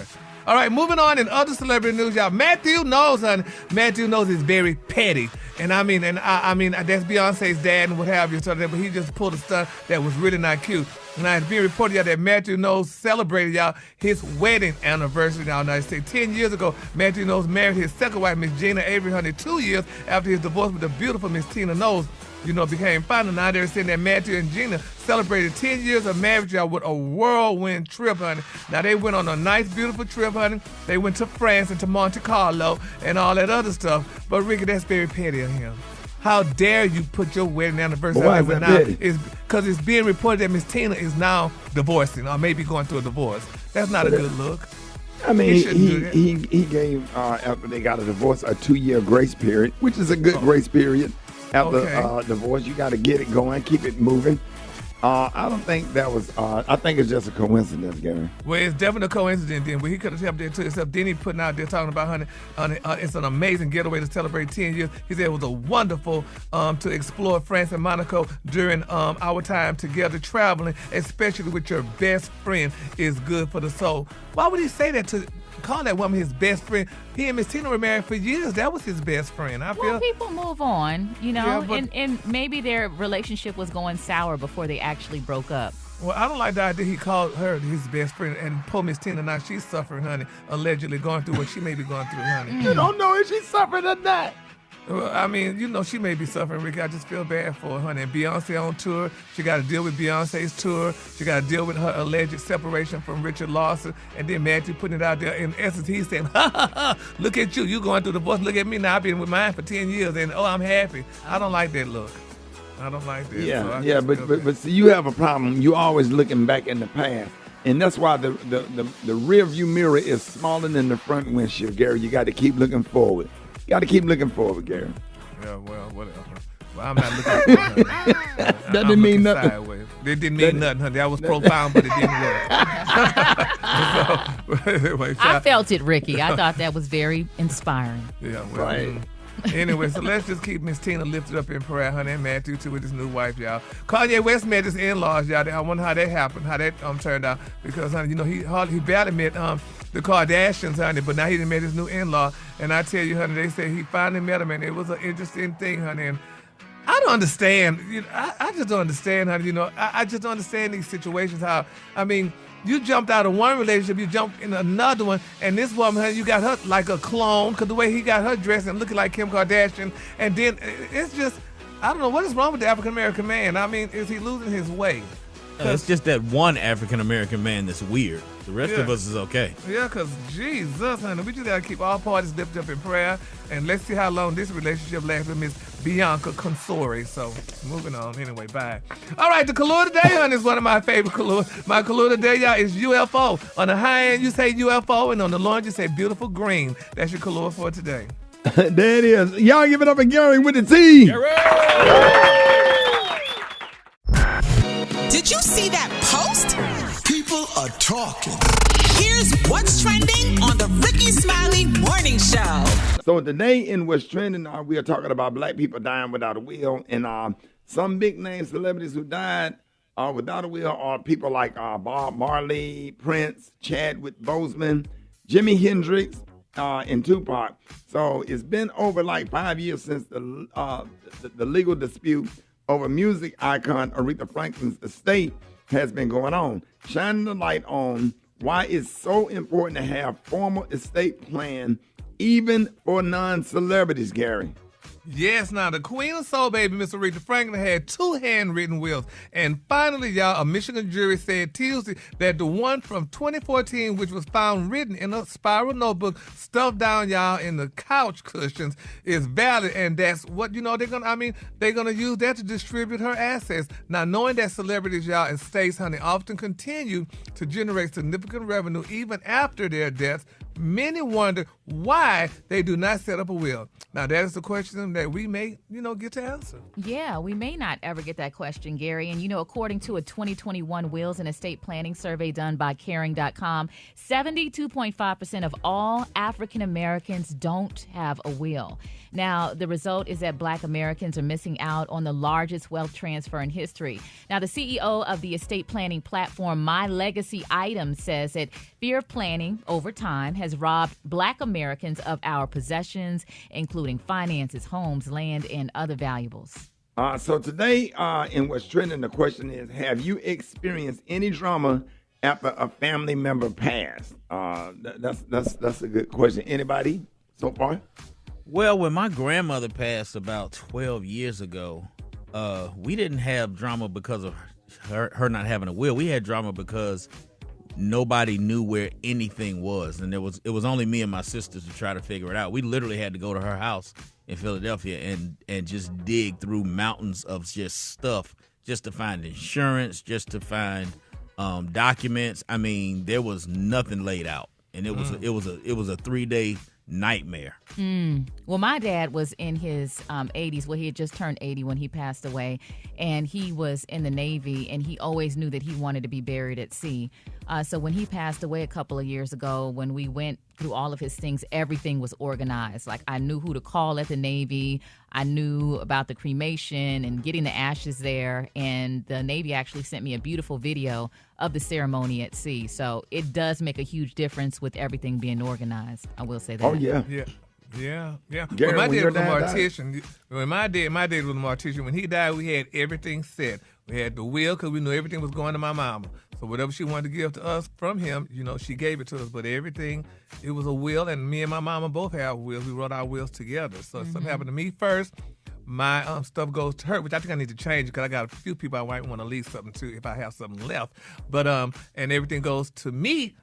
S8: All right, moving on in other celebrity news, y'all. Matthew Knowles, honey. Matthew Knowles is very petty. And I mean, that's Beyonce's dad and what have you, but he just pulled a stunt that was really not cute. Now, it's being reported, y'all, that Matthew Knowles celebrated, y'all, his wedding anniversary. Now, they say 10 years ago, Matthew Knowles married his second wife, Miss Gina Avery, honey, 2 years after his divorce with the beautiful Miss Tina Knowles, became final. Now they're saying that Matthew and Gina celebrated 10 years of marriage, y'all, with a whirlwind trip, honey. Now, they went on a nice, beautiful trip, honey. They went to France and to Monte Carlo and all that other stuff. But, Ricky, that's very petty of him. How dare you put your wedding anniversary
S2: on there now?
S8: Because it's being reported that Miss Tina is now divorcing or maybe going through a divorce. That's not a good look.
S2: I mean, he gave, after they got a divorce, a 2-year grace period, which is a good grace period. After divorce, you got to get it going, keep it moving. I don't think that was, I think it's just a coincidence, Gary.
S8: Well, it's definitely a coincidence then, but he could have helped there too. Except then he putting out there talking about, honey, it's an amazing getaway to celebrate 10 years. He said it was a wonderful to explore France and Monaco during our time together traveling, especially with your best friend is good for the soul. Why would he say that to call that woman his best friend? He and Miss Tina were married for years. That was his best friend.
S6: Well, people move on, and maybe their relationship was going sour before they actually broke up.
S8: Well, I don't like the idea he called her his best friend and poor Miss Tina. Now she's suffering, honey, allegedly going through what she may be going through, honey.
S2: You don't know if she's suffering or not.
S8: Well, I mean, she may be suffering, Ricky. I just feel bad for her, honey. And Beyonce on tour. She got to deal with Beyonce's tour. She got to deal with her alleged separation from Richard Lawson. And then Matthew putting it out there. In essence, he's saying, ha, ha, ha, look at you. You going through the divorce. Look at me now. I've been with mine for 10 years. And, I'm happy. I don't like that look. I don't like that.
S2: Yeah, but see, you have a problem. You always looking back in the past. And that's why the rear view mirror is smaller than the front windshield, Gary. You got to keep looking forward. You got to keep looking forward, Gary.
S8: Yeah, well, whatever. Well, I'm not looking for it, honey.
S2: That didn't mean nothing.
S8: Sideways. It didn't mean nothing, honey. That was profound, but it didn't work. So, anyway,
S6: I felt it, Ricky. I thought that was very inspiring.
S8: Yeah, well,
S2: Right.
S8: Anyway, so let's just keep Miss Tina lifted up in prayer, honey, and Matthew too with his new wife, y'all. Kanye West met his in-laws, y'all. I wonder how that happened, how that turned out, because honey, you know he barely met the Kardashians, honey, but now he done met his new in-law, and I tell you, honey, they say he finally met him, and it was an interesting thing, honey. And I don't understand. You know, I just don't understand, honey. You know, I just don't understand these situations. How I mean. You jumped out of one relationship, you jumped in another one, and this woman, honey, you got her like a clone, because the way he got her dressed and looking like Kim Kardashian, and then it's just, I don't know, what is wrong with the African-American man? I mean, is he losing his way?
S13: It's just that one African-American man that's weird. The rest of us is okay.
S8: Yeah, because Jesus, honey, we just got to keep all parties lifted up in prayer, and let's see how long this relationship lasts with Miss Bianca Consori. So, moving on. Anyway, bye. All right, the color today, honey, is one of my favorite colors. My color today, y'all, is UFO. On the high end, you say UFO, and on the low end, you say beautiful green. That's your color for today.
S2: There it is. Y'all give it up for Gary with the T.
S5: Did you see that post?
S1: People are talking.
S5: Here's what's trending on the Rickey Smiley Morning Show.
S2: So today in What's Trending, we are talking about black people dying without a will. And some big name celebrities who died without a will are people like Bob Marley, Prince, Chadwick Boseman, Jimi Hendrix, and Tupac. So it's been over like 5 years since the legal dispute over music icon Aretha Franklin's estate has been going on, shining the light on why it's so important to have formal estate plan even for non-celebrities, Gary.
S8: Yes, now the Queen of Soul Baby, Miss Aretha Franklin, had 2 handwritten wills. And finally, y'all, a Michigan jury said Tuesday that the one from 2014, which was found written in a spiral notebook stuffed down, y'all, in the couch cushions, is valid. And that's what, you know, they're gonna use that to distribute her assets. Now, knowing that celebrities, y'all, and states, honey, often continue to generate significant revenue even after their deaths, many wonder why they do not set up a will. Now, that is the question that we may, get to answer.
S6: Yeah, we may not ever get that question, Gary. And, according to a 2021 Wills and Estate Planning survey done by Caring.com, 72.5% of all African Americans don't have a will. Now, the result is that Black Americans are missing out on the largest wealth transfer in history. Now, the CEO of the estate planning platform My Legacy Items says that fear of planning over time has robbed Black Americans of our possessions, including finances, homes, land, and other valuables.
S2: So today, in What's Trending, the question is, have you experienced any drama after a family member passed? That's a good question. Anybody so far?
S13: Well, when my grandmother passed about 12 years ago, we didn't have drama because of her not having a will. We had drama because nobody knew where anything was, and it was only me and my sisters to try to figure it out. We literally had to go to her house in Philadelphia and just dig through mountains of just stuff just to find insurance, just to find documents. I mean, there was nothing laid out, and it was a 3-day nightmare.
S6: Well, my dad was in his 80s. Well, he had just turned 80 when he passed away, and he was in the Navy, and he always knew that he wanted to be buried at sea. So when he passed away a couple of years ago, when we went through all of his things, everything was organized. Like, I knew who to call at the Navy. I knew about the cremation and getting the ashes there. And the Navy actually sent me a beautiful video of the ceremony at sea. So it does make a huge difference with everything being organized. I will say that.
S2: Oh, yeah.
S8: Yeah.
S2: Gary,
S8: when my dad was a
S2: died.
S8: mortician, when my dad was a mortician, when he died, we had everything set. We had the will because we knew everything was going to my mama. So whatever she wanted to give to us from him, she gave it to us. But everything, it was a will, and me and my mama both have wills. We wrote our wills together. So if something happened to me first, my stuff goes to her, which I think I need to change because I got a few people I might want to leave something to if I have something left. But and everything goes to me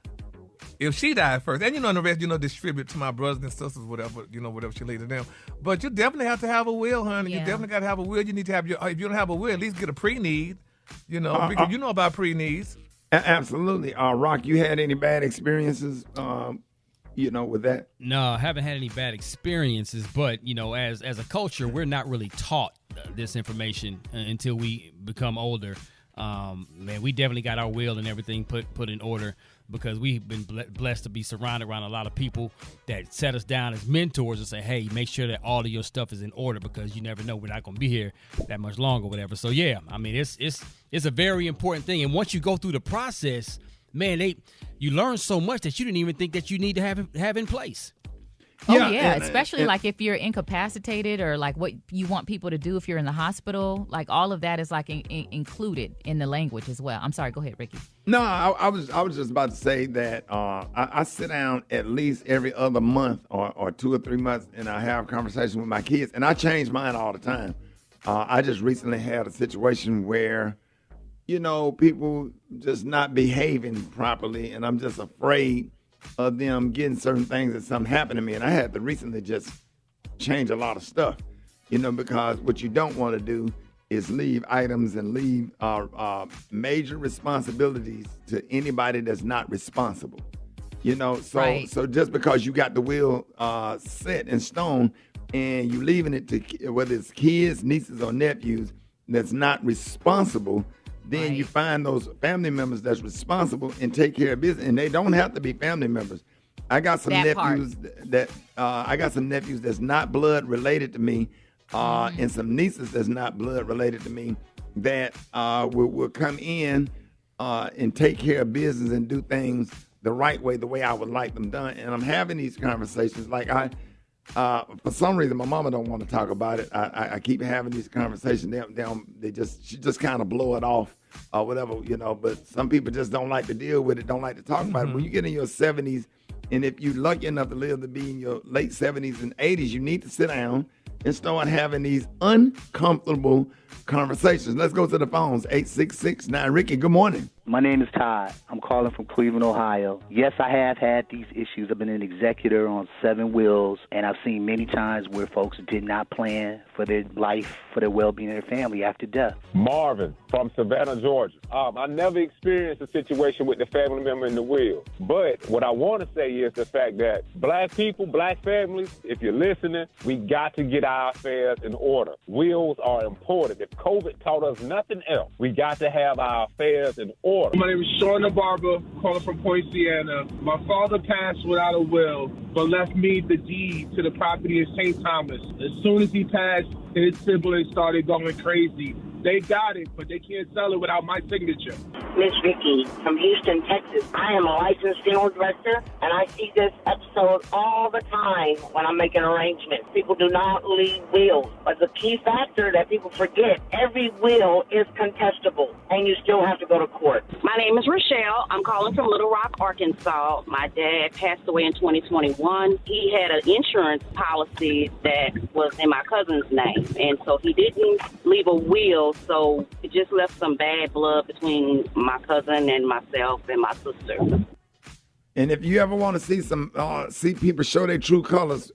S8: if she died first. And the rest, distribute to my brothers and sisters, whatever she leaves to them. But you definitely have to have a will, honey.
S6: Yeah.
S8: You definitely got to have a will. You need to have if you don't have a will, at least get a pre-need. Because you know about pre-needs.
S2: Absolutely. Rock, you had any bad experiences, with that?
S4: No, I haven't had any bad experiences, but, as a culture, we're not really taught this information until we become older. Man, we definitely got our will and everything put in order, because we've been blessed to be surrounded around a lot of people that set us down as mentors and say, hey, make sure that all of your stuff is in order, because you never know, we're not going to be here that much longer, whatever. So, yeah, I mean, it's a very important thing. And once you go through the process, man, you learn so much that you didn't even think that you need to have in place.
S6: Oh, yeah, especially like if you're incapacitated, or like what you want people to do if you're in the hospital. Like all of that is like included in the language as well. I'm sorry, go ahead, Ricky.
S2: No, I was just about to say that I sit down at least every other month or 2 or 3 months, and I have conversations with my kids, and I change mine all the time. I just recently had a situation where, people just not behaving properly, and I'm just afraid of them getting certain things that something happened to me. And I had to recently just change a lot of stuff, because what you don't want to do is leave items and leave major responsibilities to anybody that's not responsible. So just because you got the will set in stone and you leaving it to whether it's kids, nieces, or nephews that's not responsible, then you find those family members that's responsible and take care of business, and they don't have to be family members. I got some nephews that's not blood related to me, and some nieces that's not blood related to me that will come in and take care of business and do things the right way, the way I would like them done. And I'm having these conversations. Like for some reason, my mama don't want to talk about it. I keep having these conversations. She just kind of blow it off or whatever, But some people just don't like to deal with it, don't like to talk about it. When you get in your 70s, and if you're lucky enough to live to be in your late 70s and 80s, you need to sit down and start having these uncomfortable conversations. Let's go to the phones. 866-9 Ricky. Good morning.
S3: My name is Todd. I'm calling from Cleveland, Ohio. Yes, I have had these issues. I've been an executor on 7 wills, and I've seen many times where folks did not plan for their life, for their well-being of their family after death.
S7: Marvin from Savannah, Georgia. I never experienced a situation with the family member in the will. But what I want to say is the fact that black people, black families, if you're listening, we got to get our affairs in order. Wills are important. If COVID taught us nothing else, we got to have our affairs in order.
S9: My name is Shauna Barber, calling from Point Siena. My father passed without a will, but left me the deed to the property in St. Thomas. As soon as he passed, his siblings started going crazy. They got it, but they can't sell it without my signature.
S24: Miss Ricky from Houston, Texas. I am a licensed funeral director, and I see this episode all the time when I'm making arrangements. People do not leave wills. But the key factor that people forget, every will is contestable, and you still have to go to court.
S25: My name is Rochelle. I'm calling from Little Rock, Arkansas. My dad passed away in 2021. He had an insurance policy that was in my cousin's name, and so he didn't leave a will. So it just left some bad blood between my cousin and myself and my sister.
S2: And if you ever want to see see people show their true colors,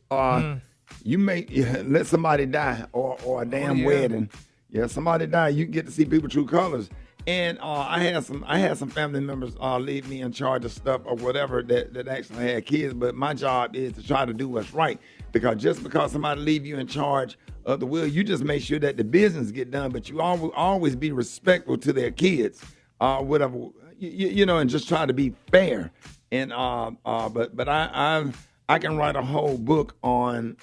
S2: you may let somebody die or a damn wedding. Yeah, somebody die, you get to see people true colors. And I had some family members leave me in charge of stuff or whatever that actually had kids. But my job is to try to do what's right, because just because somebody leave you in charge of the will, you just make sure that the business get done. But you always be respectful to their kids, whatever and just try to be fair. And but I can write a whole book on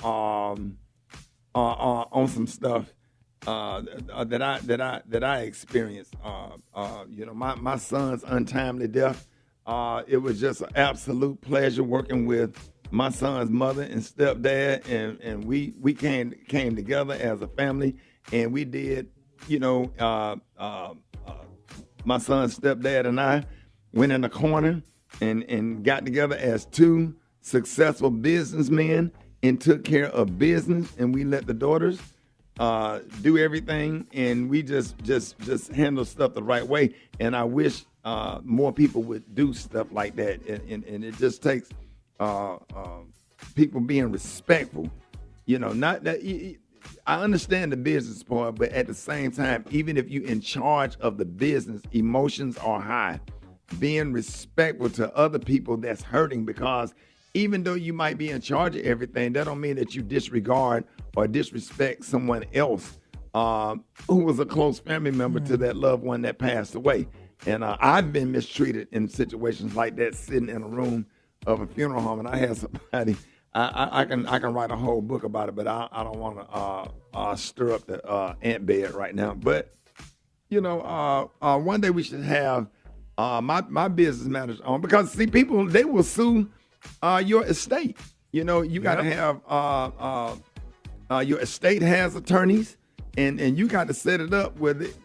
S2: some stuff that I experienced. My son's untimely death. It was just an absolute pleasure working with my son's mother and stepdad, and we came together as a family, and we did. My son's stepdad and I went in a corner and got together as 2 successful businessmen and took care of business, and we let the daughters do everything, and we just handle stuff the right way. And I wish more people would do stuff like that, and it just takes people being respectful. Not that I understand the business part, but at the same time, even if you're in charge of the business, emotions are high. Being respectful to other people that's hurting, because even though you might be in charge of everything, that don't mean that you disregard or disrespect someone else who was a close family member to that loved one that passed away. And I've been mistreated in situations like that, sitting in a room of a funeral home, and I had somebody. I can write a whole book about it, but I don't want to stir up the ant bed right now. But one day we should have my business manager on, because see, people, they will sue your estate. You got to have your estate has attorneys, and you got to set it up with it.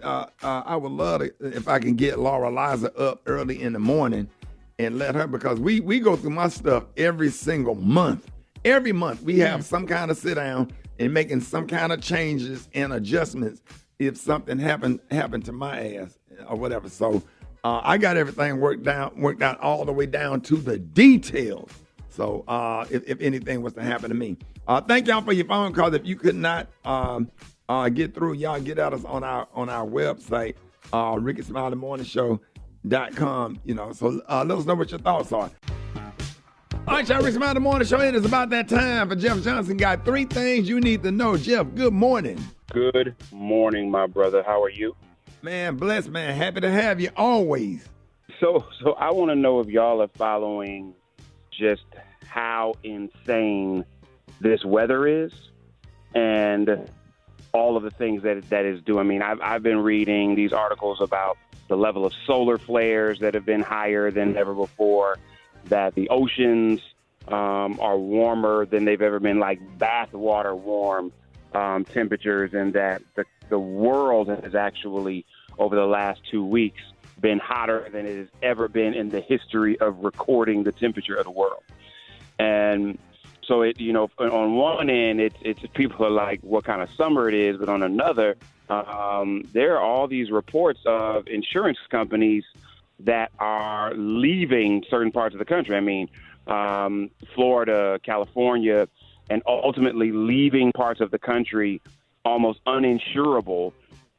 S2: I would love to, if I can get Laura Liza up early in the morning and let her, because we go through my stuff every single month. Every month we have some kind of sit down and making some kind of changes and adjustments if something happened to my ass or whatever. So I got everything worked out all the way down to the details. So if anything was to happen to me, thank y'all for your phone calls. If you could not get through, y'all get at us on our website, Rickey Smiley Morning Show.com. So let us know what your thoughts are. All right, y'all, Rickey Smiley Morning Show. It is about that time for Jeff Johnson. Got 3 things you need to know. Jeff, good morning.
S11: Good morning, my brother. How are you?
S2: Man, blessed, man. Happy to have you always.
S11: So I want to know if y'all are following just how insane this weather is and all of the things that is doing. I mean, I've been reading these articles about the level of solar flares that have been higher than ever before, that the oceans are warmer than they've ever been, like bath water warm temperatures, and that the world has actually, over the last 2 weeks, been hotter than it has ever been in the history of recording the temperature of the world. And so on one end, it's people are like, what kind of summer it is, but on another, there are all these reports of insurance companies that are leaving certain parts of the country. I mean, Florida, California, and ultimately leaving parts of the country almost uninsurable,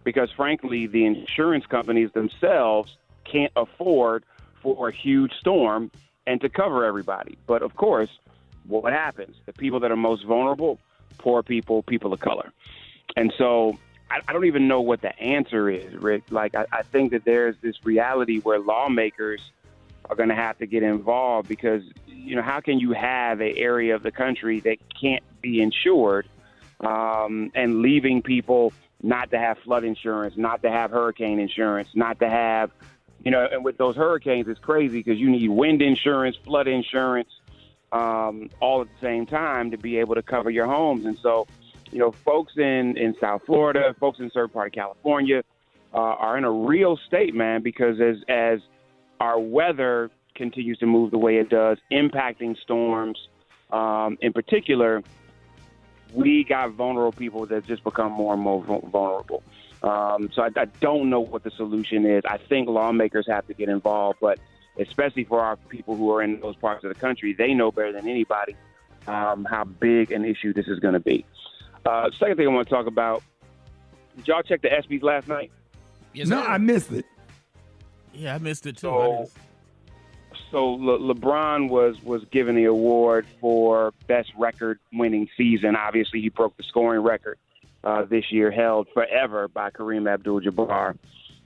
S11: because frankly, the insurance companies themselves can't afford for a huge storm and to cover everybody. But of course, what happens? The people that are most vulnerable, poor people, people of color. And so I don't even know what the answer is, Rick. Like, I think that there's this reality where lawmakers are going to have to get involved, because, how can you have an area of the country that can't be insured and leaving people not to have flood insurance, not to have hurricane insurance, not to have, and with those hurricanes, it's crazy because you need wind insurance, flood insurance, all at the same time to be able to cover your homes. And so, folks in South Florida, folks in certain part of California are in a real state, man, because as our weather continues to move the way it does, impacting storms in particular, we got vulnerable people that just become more and more vulnerable. So I don't know what the solution is. I think lawmakers have to get involved, but especially for our people who are in those parts of the country, they know better than anybody how big an issue this is going to be. Second thing I want to talk about, did y'all check the ESPYs last night?
S4: Yes,
S2: no,
S4: sir.
S2: I missed it.
S4: Yeah, I missed it too.
S11: So LeBron was given the award for best record-winning season. Obviously, he broke the scoring record this year, held forever by Kareem Abdul-Jabbar.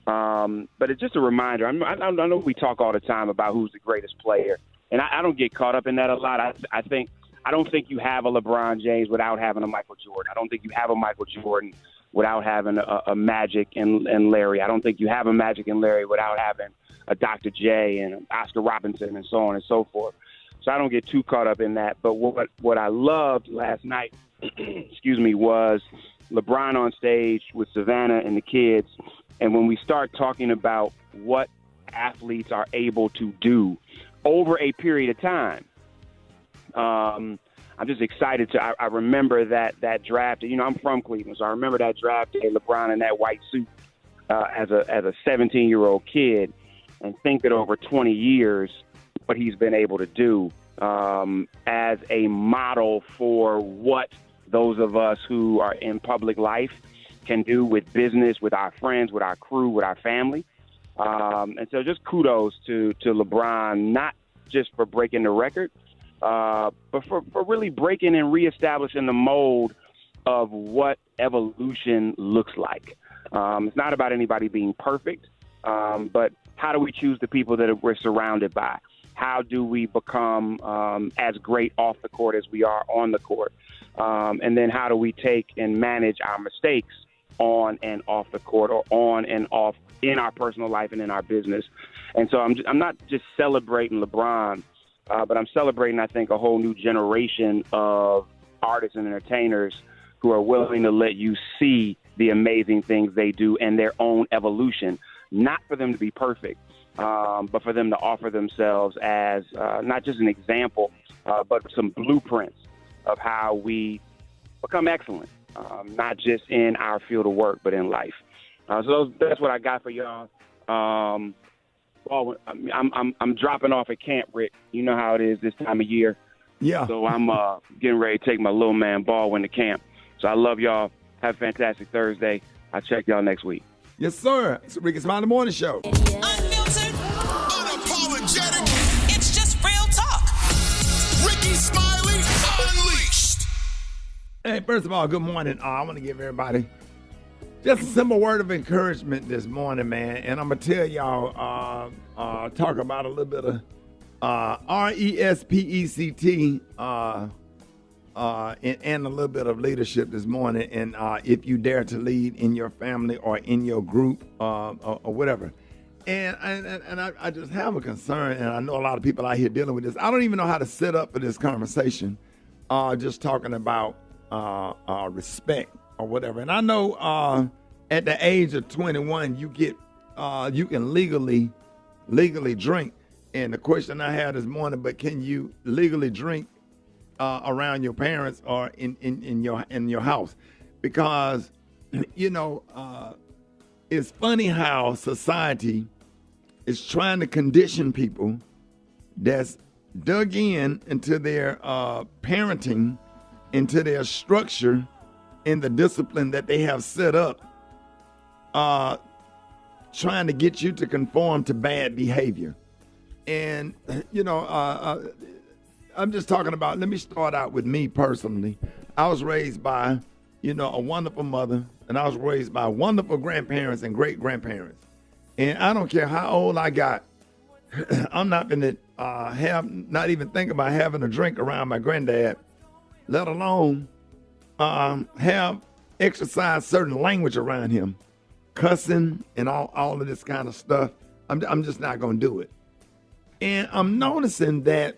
S11: But it's just a reminder. I know we talk all the time about who's the greatest player, and I don't get caught up in that a lot. I don't think you have a LeBron James without having a Michael Jordan. I don't think you have a Michael Jordan without having a Magic and Larry. I don't think you have a Magic and Larry without having a Dr. J and Oscar Robinson and so on and so forth. So I don't get too caught up in that. But what I loved last night, was LeBron on stage with Savannah and the kids. And when we start talking about what athletes are able to do over a period of time, I'm just excited I remember that draft. I'm from Cleveland, so I remember that draft day, LeBron in that white suit as a 17-year-old kid, and think that over 20 years, what he's been able to do as a model for what those of us who are in public life can do with business, with our friends, with our crew, with our family. And so just kudos to LeBron, not just for breaking the record, but for really breaking and reestablishing the mold of what evolution looks like. It's not about anybody being perfect, but how do we choose the people that we're surrounded by? How do we become as great off the court as we are on the court? And then how do we take and manage our mistakes on and off the court, or on and off in our personal life and in our business? And so I'm not just celebrating LeBron, but I'm celebrating, I think, a whole new generation of artists and entertainers who are willing to let you see the amazing things they do and their own evolution, not for them to be perfect, but for them to offer themselves as not just an example, but some blueprints of how we become excellent, not just in our field of work, but in life. So that's what I got for y'all. I'm dropping off at camp, Rick. You know how it is this time of year.
S2: Yeah.
S11: So I'm getting ready to take my little man Baldwin to camp. So I love y'all. Have a fantastic Thursday. I'll check y'all next week.
S2: Yes, sir. It's the Rickey Smiley Morning Show.
S5: Unfiltered, unapologetic. It's just real talk.
S1: Rickey Smiley Unleashed.
S2: Hey, first of all, good morning. I want to give everybody just a simple word of encouragement this morning, man. And I'm going to tell y'all, talk about a little bit of RESPECT and a little bit of leadership this morning. And if you dare to lead in your family or in your group or whatever. And I just have a concern, and I know a lot of people out here dealing with this. I don't even know how to set up for this conversation, just talking about respect or whatever. And I know at the age of 21, you can legally drink. And the question I had this morning, but can you legally drink around your parents or in your house? Because it's funny how society is trying to condition people that's dug into their parenting, into their structure, in the discipline that they have set up, trying to get you to conform to bad behavior. And, I'm just talking about, let me start out with me personally. I was raised by, a wonderful mother, and I was raised by wonderful grandparents and great-grandparents. And I don't care how old I got, I'm not going to not even think about having a drink around my granddad, let alone exercise certain language around him, cussing and all of this kind of stuff. I'm just not going to do it. And I'm noticing that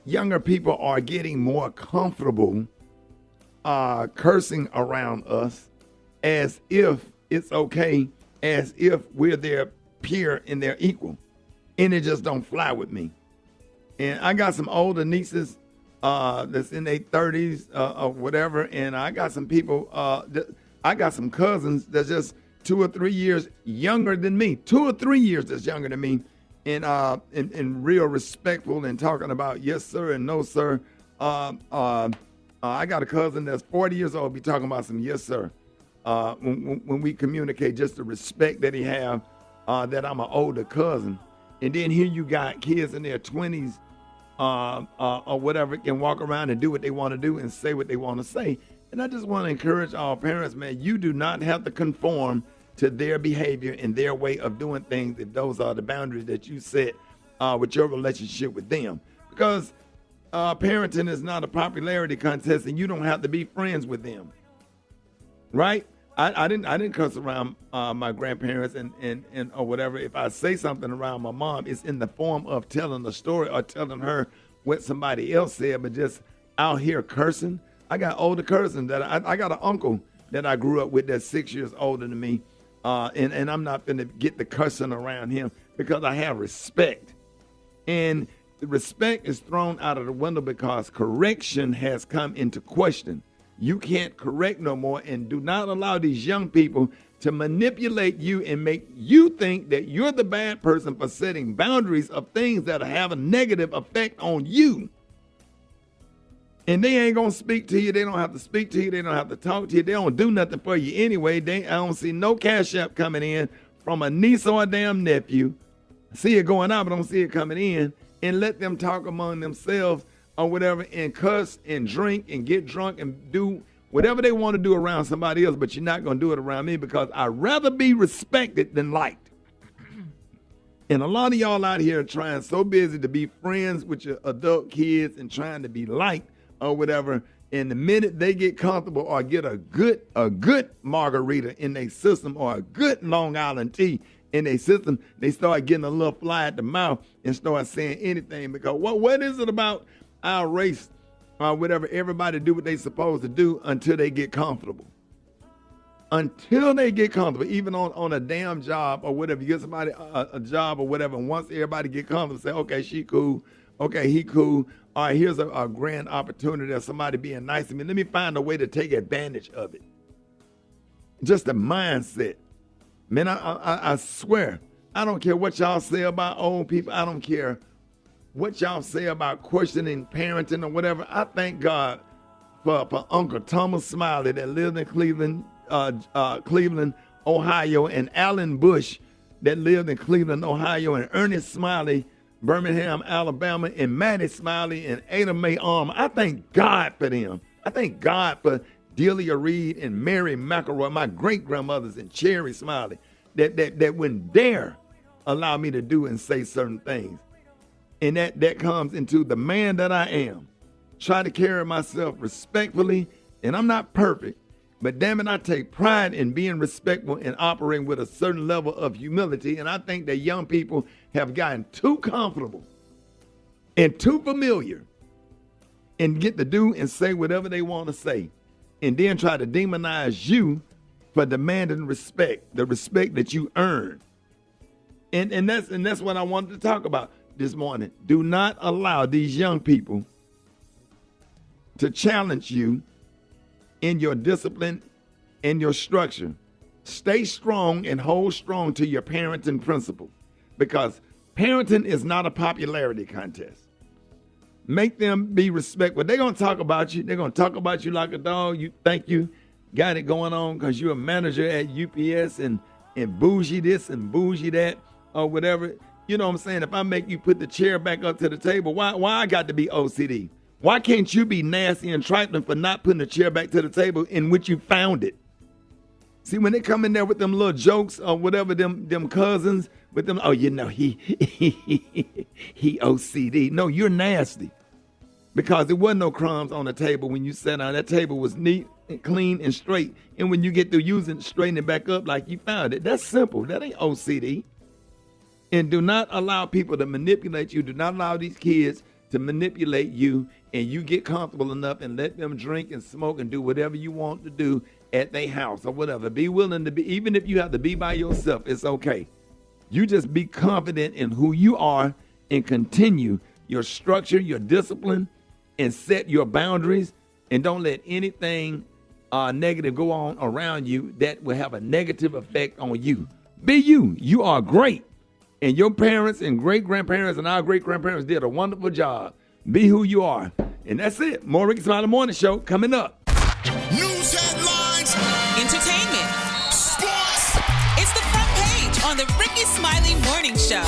S2: younger people are getting more comfortable cursing around us as if it's okay, as if we're their peer and their equal. And it just don't fly with me. And I got some older nieces that's in their 30s or whatever, and I got some people, I got some cousins that's just 2 or 3 years younger than me, 2 or 3 years that's younger than me, and real respectful and talking about yes, sir, and no, sir. I got a cousin that's 40 years old be talking about some yes, sir. When we communicate, just the respect that he have, that I'm an older cousin. And then here you got kids in their 20s or whatever can walk around and do what they want to do and say what they want to say. And I just want to encourage all parents, man, you do not have to conform to their behavior and their way of doing things if those are the boundaries that you set with your relationship with them. Because parenting is not a popularity contest, and you don't have to be friends with them, right? I didn't cuss around my grandparents and or whatever. If I say something around my mom, it's in the form of telling a story or telling her what somebody else said, but just out here cursing. I got older cousins that I got an uncle that I grew up with that's 6 years older than me, and I'm not going to get the cussing around him because I have respect. And the respect is thrown out of the window because correction has come into question. You can't correct no more, and do not allow these young people to manipulate you and make you think that you're the bad person for setting boundaries of things that have a negative effect on you. And they ain't going to speak to you. They don't have to speak to you. They don't have to talk to you. They don't do nothing for you anyway. I don't see no cash app coming in from a niece or a damn nephew. I see it going out, but I don't see it coming in. And let them talk among themselves or whatever and cuss and drink and get drunk and do whatever they want to do around somebody else, but you're not going to do it around me because I'd rather be respected than liked. And a lot of y'all out here are trying so busy to be friends with your adult kids and trying to be liked or whatever. And the minute they get comfortable or get a good margarita in their system or a good Long Island tea in their system, they start getting a little fly at the mouth and start saying anything. Because what is it about our race or whatever? Everybody do what they supposed to do until they get comfortable. Until they get comfortable, even on a damn job or whatever. You get somebody a job or whatever, and once everybody get comfortable, say, okay, she cool, okay, he cool. All right, here's a grand opportunity of somebody being nice to me. Let me find a way to take advantage of it. Just the mindset. Man, I swear, I don't care what y'all say about old people. I don't care what y'all say about questioning parenting or whatever. I thank God for Uncle Thomas Smiley that lived in Cleveland, Ohio, and Alan Bush that lived in Cleveland, Ohio, and Ernest Smiley, Birmingham, Alabama, and Maddie Smiley and Ada Mae Armour. I thank God for them. I thank God for Delia Reed and Mary McElroy, my great-grandmothers, and Cherry Smiley, that wouldn't dare allow me to do and say certain things. And that comes into the man that I am. Try to carry myself respectfully, and I'm not perfect, but damn it, I take pride in being respectful and operating with a certain level of humility. And I think that young people have gotten too comfortable and too familiar and get to do and say whatever they want to say, and then try to demonize you for demanding respect, the respect that you earn. And that's what I wanted to talk about this morning. Do not allow these young people to challenge you in your discipline and your structure. Stay strong and hold strong to your parenting principles, because parenting is not a popularity contest. Make them be respectful. They're going to talk about you. They're going to talk about you like a dog. You think you got it going on because you're a manager at UPS and bougie this and bougie that or whatever. You know what I'm saying? If I make you put the chair back up to the table, why I got to be OCD? Why can't you be nasty and trifling for not putting the chair back to the table in which you found it? See, when they come in there with them little jokes or whatever, them cousins with them, oh, you know, he OCD. No, you're nasty, because there wasn't no crumbs on the table when you sat down. That table was neat and clean and straight. And when you get through using it, straighten it back up like you found it. That's simple. That ain't OCD. And do not allow people to manipulate you. Do not allow these kids to manipulate you, and you get comfortable enough and let them drink and smoke and do whatever you want to do at their house or whatever. Be willing to be, even if you have to be by yourself, it's okay. You just be confident in who you are and continue your structure, your discipline, and set your boundaries, and don't let anything negative go on around you that will have a negative effect on you. Be you. You are great. And your parents and great-grandparents and our great-grandparents did a wonderful job. Be who you are. And that's it. More Rickey Smiley Morning Show coming up.
S1: News headlines.
S5: Entertainment. Sports. It's the front page on the Rickey Smiley Morning Show.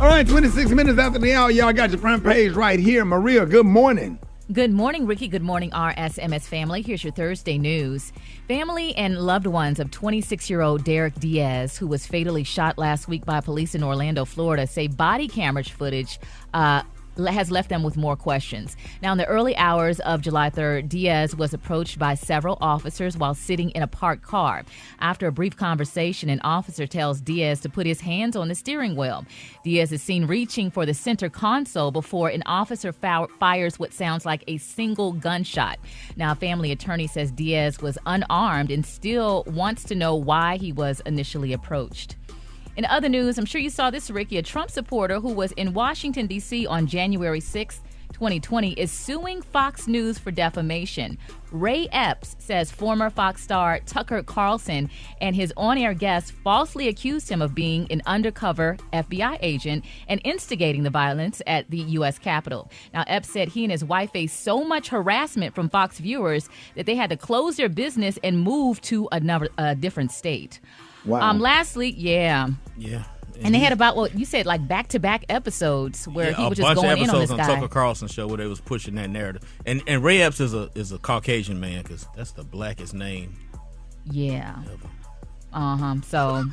S2: All right, 26 minutes after the hour, y'all got your front page right here. Maria, good morning.
S6: Good morning, Ricky. Good morning, RSMS family. Here's your Thursday news. Family and loved ones of 26-year-old Derek Diaz, who was fatally shot last week by police in Orlando, Florida, say body camera footage has left them with more questions. Now, in the early hours of July 3rd, Diaz was approached by several officers while sitting in a parked car. After a brief conversation, an officer tells Diaz to put his hands on the steering wheel. Diaz is seen reaching for the center console before an officer fires what sounds like a single gunshot. Now, a family attorney says Diaz was unarmed and still wants to know why he was initially approached. In other news, I'm sure you saw this, Ricky. A Trump supporter who was in Washington, D.C. on January 6, 2020, is suing Fox News for defamation. Ray Epps says former Fox star Tucker Carlson and his on-air guest falsely accused him of being an undercover FBI agent and instigating the violence at the U.S. Capitol. Now, Epps said he and his wife faced so much harassment from Fox viewers that they had to close their business and move to a different state.
S2: Wow.
S6: Lastly,
S13: Yeah.
S6: And they had about what you said, like back-to-back episodes where he was just going in on this guy.
S13: A bunch of episodes on Tucker Carlson show where they was pushing that narrative. And Ray Epps is a Caucasian man because that's the blackest name.
S6: Yeah. So,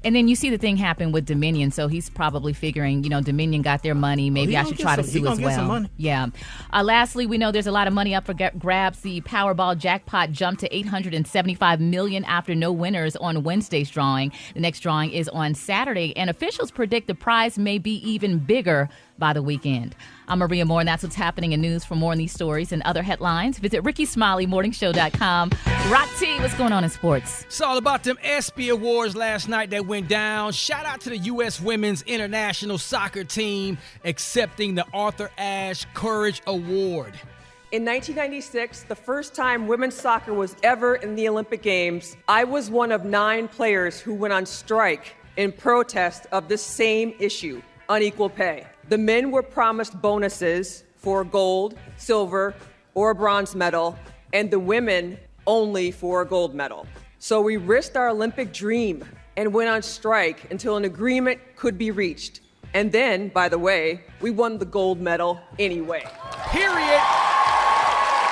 S6: and then you see the thing happen with Dominion. So he's probably figuring, Dominion got their money. Maybe I should try to sue as well. Some money. Yeah. Lastly, we know there's a lot of money up for grabs. The Powerball jackpot jumped to $875 million after no winners on Wednesday's drawing. The next drawing is on Saturday, and officials predict the prize may be even bigger by the weekend. I'm Maria Moore, and that's what's happening in news. For more on these stories and other headlines, visit RickeySmileyMorningShow.com. Rock T, what's going on in sports?
S4: It's all about them ESPY Awards last night that went down. Shout out to the U.S. Women's International Soccer Team accepting the Arthur Ashe Courage Award.
S12: In 1996, the first time women's soccer was ever in the Olympic Games, I was one of 9 players who went on strike in protest of this same issue, unequal pay. The men were promised bonuses for gold, silver, or a bronze medal, and the women only for a gold medal. So we risked our Olympic dream and went on strike until an agreement could be reached. And then, by the way, we won the gold medal anyway.
S4: Period.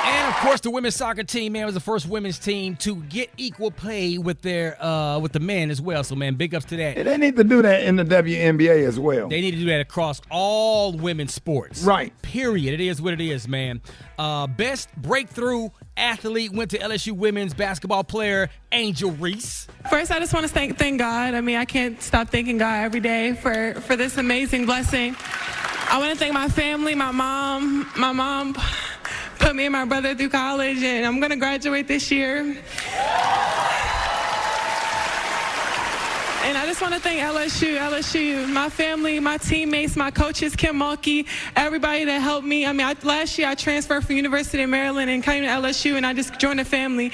S4: And of course, the women's soccer team, man, was the first women's team to get equal pay with their with the men as well. So, man, big ups to that.
S2: And they need to do that in the WNBA as well.
S4: They need to do that across all women's sports.
S2: Right.
S4: Period. It is what it is, man. Best breakthrough athlete went to LSU women's basketball player Angel Reese.
S14: First, I just want to thank God. I mean, I can't stop thanking God every day for this amazing blessing. I want to thank my family, my mom. My mom put me and my brother through college, and I'm going to graduate this year. And I just want to thank LSU, my family, my teammates, my coaches, Kim Mulkey, everybody that helped me. I mean, last year I transferred from University of Maryland and came to LSU, and I just joined the family.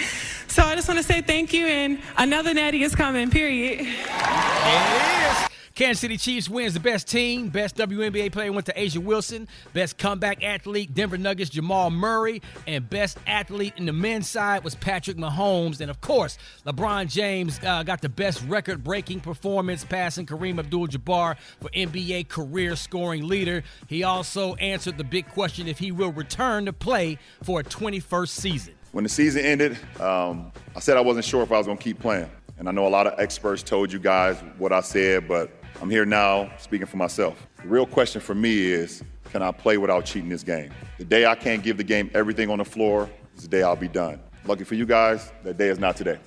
S14: So I just want to say thank you, and another natty is coming, period.
S4: It is. Kansas City Chiefs wins the best team. Best WNBA player went to Asia Wilson. Best comeback athlete, Denver Nuggets, Jamal Murray. And best athlete in the men's side was Patrick Mahomes. And, of course, LeBron James got the best record-breaking performance, passing Kareem Abdul-Jabbar for NBA career scoring leader. He also answered the big question if he will return to play for a 21st season.
S15: When the season ended, I said I wasn't sure if I was going to keep playing. And I know a lot of experts told you guys what I said, but I'm here now speaking for myself. The real question for me is, can I play without cheating this game? The day I can't give the game everything on the floor is the day I'll be done. Lucky for you guys, that day is not today.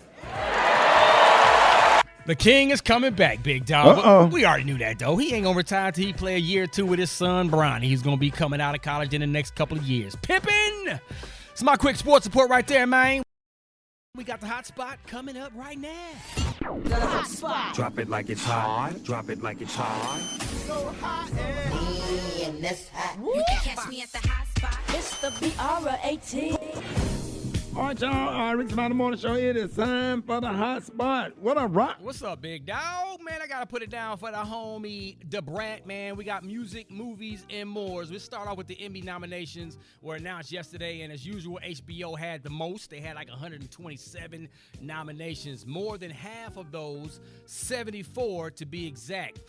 S4: The king is coming back, big dog. We already knew that, though. He ain't going to retire until he play a year or two with his son, Bronny. He's going to be coming out of college in the next couple of years. Pimpin'! It's my quick sports report right there, man. We got the hot spot coming up right now.
S1: The hot spot. Drop it like it's hot. Drop it like it's hot. So hot and
S10: this hot. You can catch me at the hot spot. It's the BR18.
S2: All right, y'all. Rickey Smiley Morning Show. It is time for the hot spot. What a rock.
S4: What's up, big dog? Man, I got to put it down for the homie, Da Brat, man. We got music, movies, and more. So let's start off with the Emmy nominations were announced yesterday, and as usual, HBO had the most. They had like 127 nominations. More than half of those, 74 to be exact,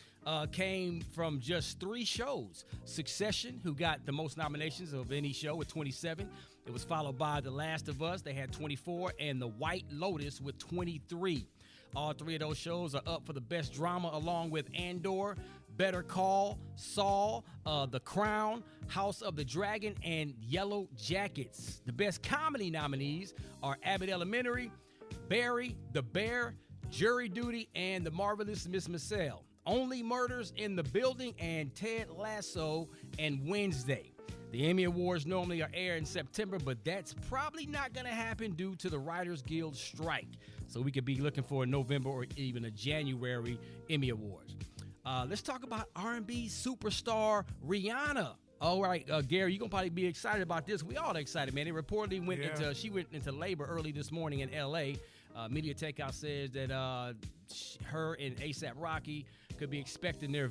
S4: came from just 3 shows. Succession, who got the most nominations of any show with 27. It was followed by The Last of Us. They had 24, and The White Lotus with 23. All 3 of those shows are up for the best drama, along with Andor, Better Call Saul, The Crown, House of the Dragon, and Yellow Jackets. The best comedy nominees are Abbott Elementary, Barry, The Bear, Jury Duty, and The Marvelous Miss Maisel. Only Murders in the Building, and Ted Lasso, and Wednesday. The Emmy Awards normally are aired in September, but that's probably not going to happen due to the Writers Guild strike. So we could be looking for a November or even a January Emmy Awards. Let's talk about R&B superstar Rihanna. All right, Gary, you're going to probably be excited about this. We all excited, man. It reportedly went into labor early this morning in L.A. Media Takeout says that her and A$AP Rocky could be expecting their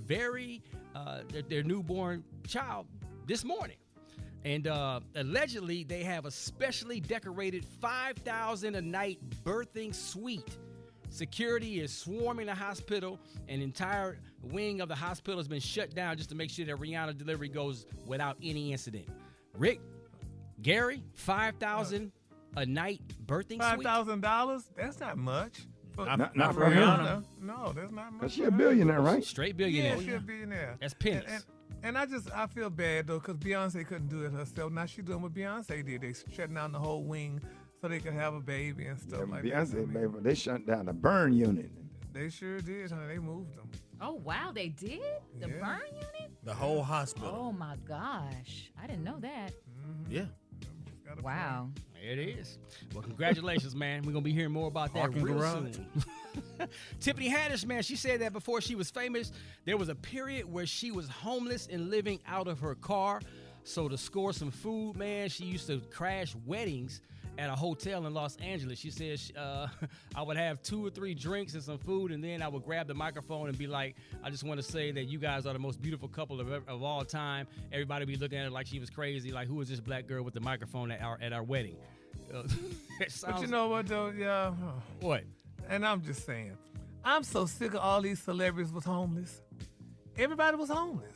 S4: newborn child this morning. And allegedly, they have a specially decorated $5,000 a night birthing suite Security is swarming the hospital. An entire wing of the hospital has been shut down just to make sure that Rihanna delivery goes without any incident. Rick, Gary, $5,000 a night birthing suite.
S8: $5,000? That's not much.
S2: Not for Rihanna.
S8: No, that's not much.
S2: Cause she a billionaire, right?
S4: Straight billionaire.
S8: Yeah, she's a billionaire.
S4: That's pennies.
S8: And I feel bad though, because Beyonce couldn't do it herself. Now she's doing what Beyonce did. They shutting down the whole wing so they could have a baby and stuff like that.
S2: Beyonce, baby, they shut down the burn unit.
S8: They sure did, honey. They moved them.
S6: Oh, wow, they did? The burn unit?
S13: The whole hospital.
S6: Oh, my gosh. I didn't know that.
S13: Yeah.
S6: Wow.
S4: There it is. Well, congratulations, man. We're going to be hearing more about that
S13: Parking
S4: real
S13: garage.
S4: soon. Tiffany Haddish, man, she said that before she was famous, there was a period where she was homeless and living out of her car. So to score some food, man, she used to crash weddings at a hotel in Los Angeles. She says, I would have 2 or 3 drinks and some food, and then I would grab the microphone and be like, I just want to say that you guys are the most beautiful couple of all time. Everybody be looking at her like she was crazy, like, who is this black girl with the microphone at our wedding?
S8: But you know what, though? Yeah.
S4: What?
S8: And I'm just saying, I'm so sick of all these celebrities was homeless. Everybody was homeless.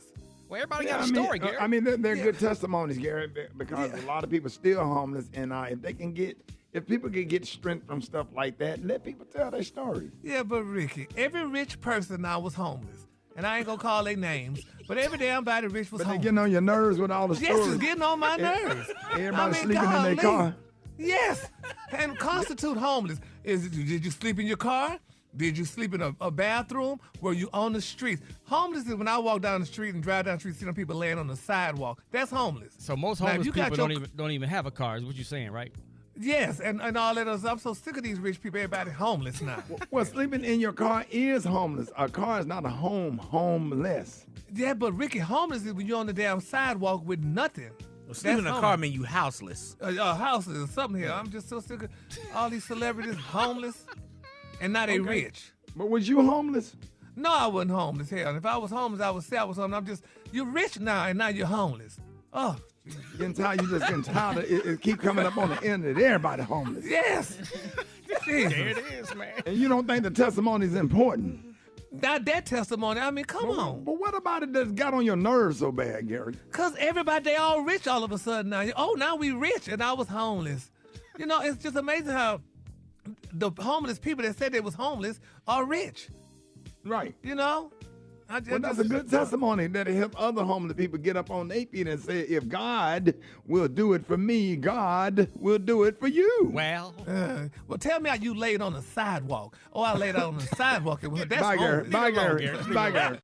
S4: Well, everybody got a story, Gary.
S2: I mean, they're good testimonies, Gary, because a lot of people still homeless, and if people can get strength from stuff like that, let people tell their stories.
S8: Yeah, but Ricky, every rich person now was homeless. And I ain't gonna call their names, but every damn body rich was
S2: But
S8: homeless.
S2: they getting on your nerves with all the stories.
S8: Yes, it's getting on my nerves.
S2: Everybody sleeping in their car.
S8: Yes, and constitute homeless. Did you sleep in your car? Did you sleep in a bathroom? Were you on the streets? Homeless is when I walk down the street and drive down the street, see them people laying on the sidewalk. That's homeless.
S4: So most homeless people don't even have a car, is what you're saying, right?
S8: Yes, and all that. I'm so sick of these rich people. Everybody homeless now.
S2: Well, sleeping in your car is homeless. A car is not a home. Homeless.
S8: Yeah, but Ricky, homeless is when you're on the damn sidewalk with nothing.
S13: Well, sleeping in a car mean you houseless.
S8: Houseless or something here. I'm just so sick of all these celebrities homeless, and now they rich.
S2: But was you homeless?
S8: No, I wasn't homeless. Hell, and if I was homeless, I would say I was homeless. You're rich now, and now you're homeless. Oh.
S2: Getting tired, you just getting tired. It keep coming up on the end that everybody homeless.
S8: Yes.
S4: There it is, man.
S2: And you don't think the testimony is important?
S8: Not that testimony. I mean, come on.
S2: But what about it that got on your nerves so bad, Gary?
S8: Because everybody, they all rich all of a sudden now. Oh, now we rich, and I was homeless. You know, it's just amazing how the homeless people that said they was homeless are rich.
S2: Right.
S8: You know?
S2: Well, that's a good testimony that it help other homeless people get up on their feet and say, if God will do it for me, God will do it for you.
S4: Well,
S8: tell me how you laid on the sidewalk. Oh, I laid out on the sidewalk. That's
S2: Bye, Gary.
S8: homeless.
S2: Bye, Gary. Bye, Gary.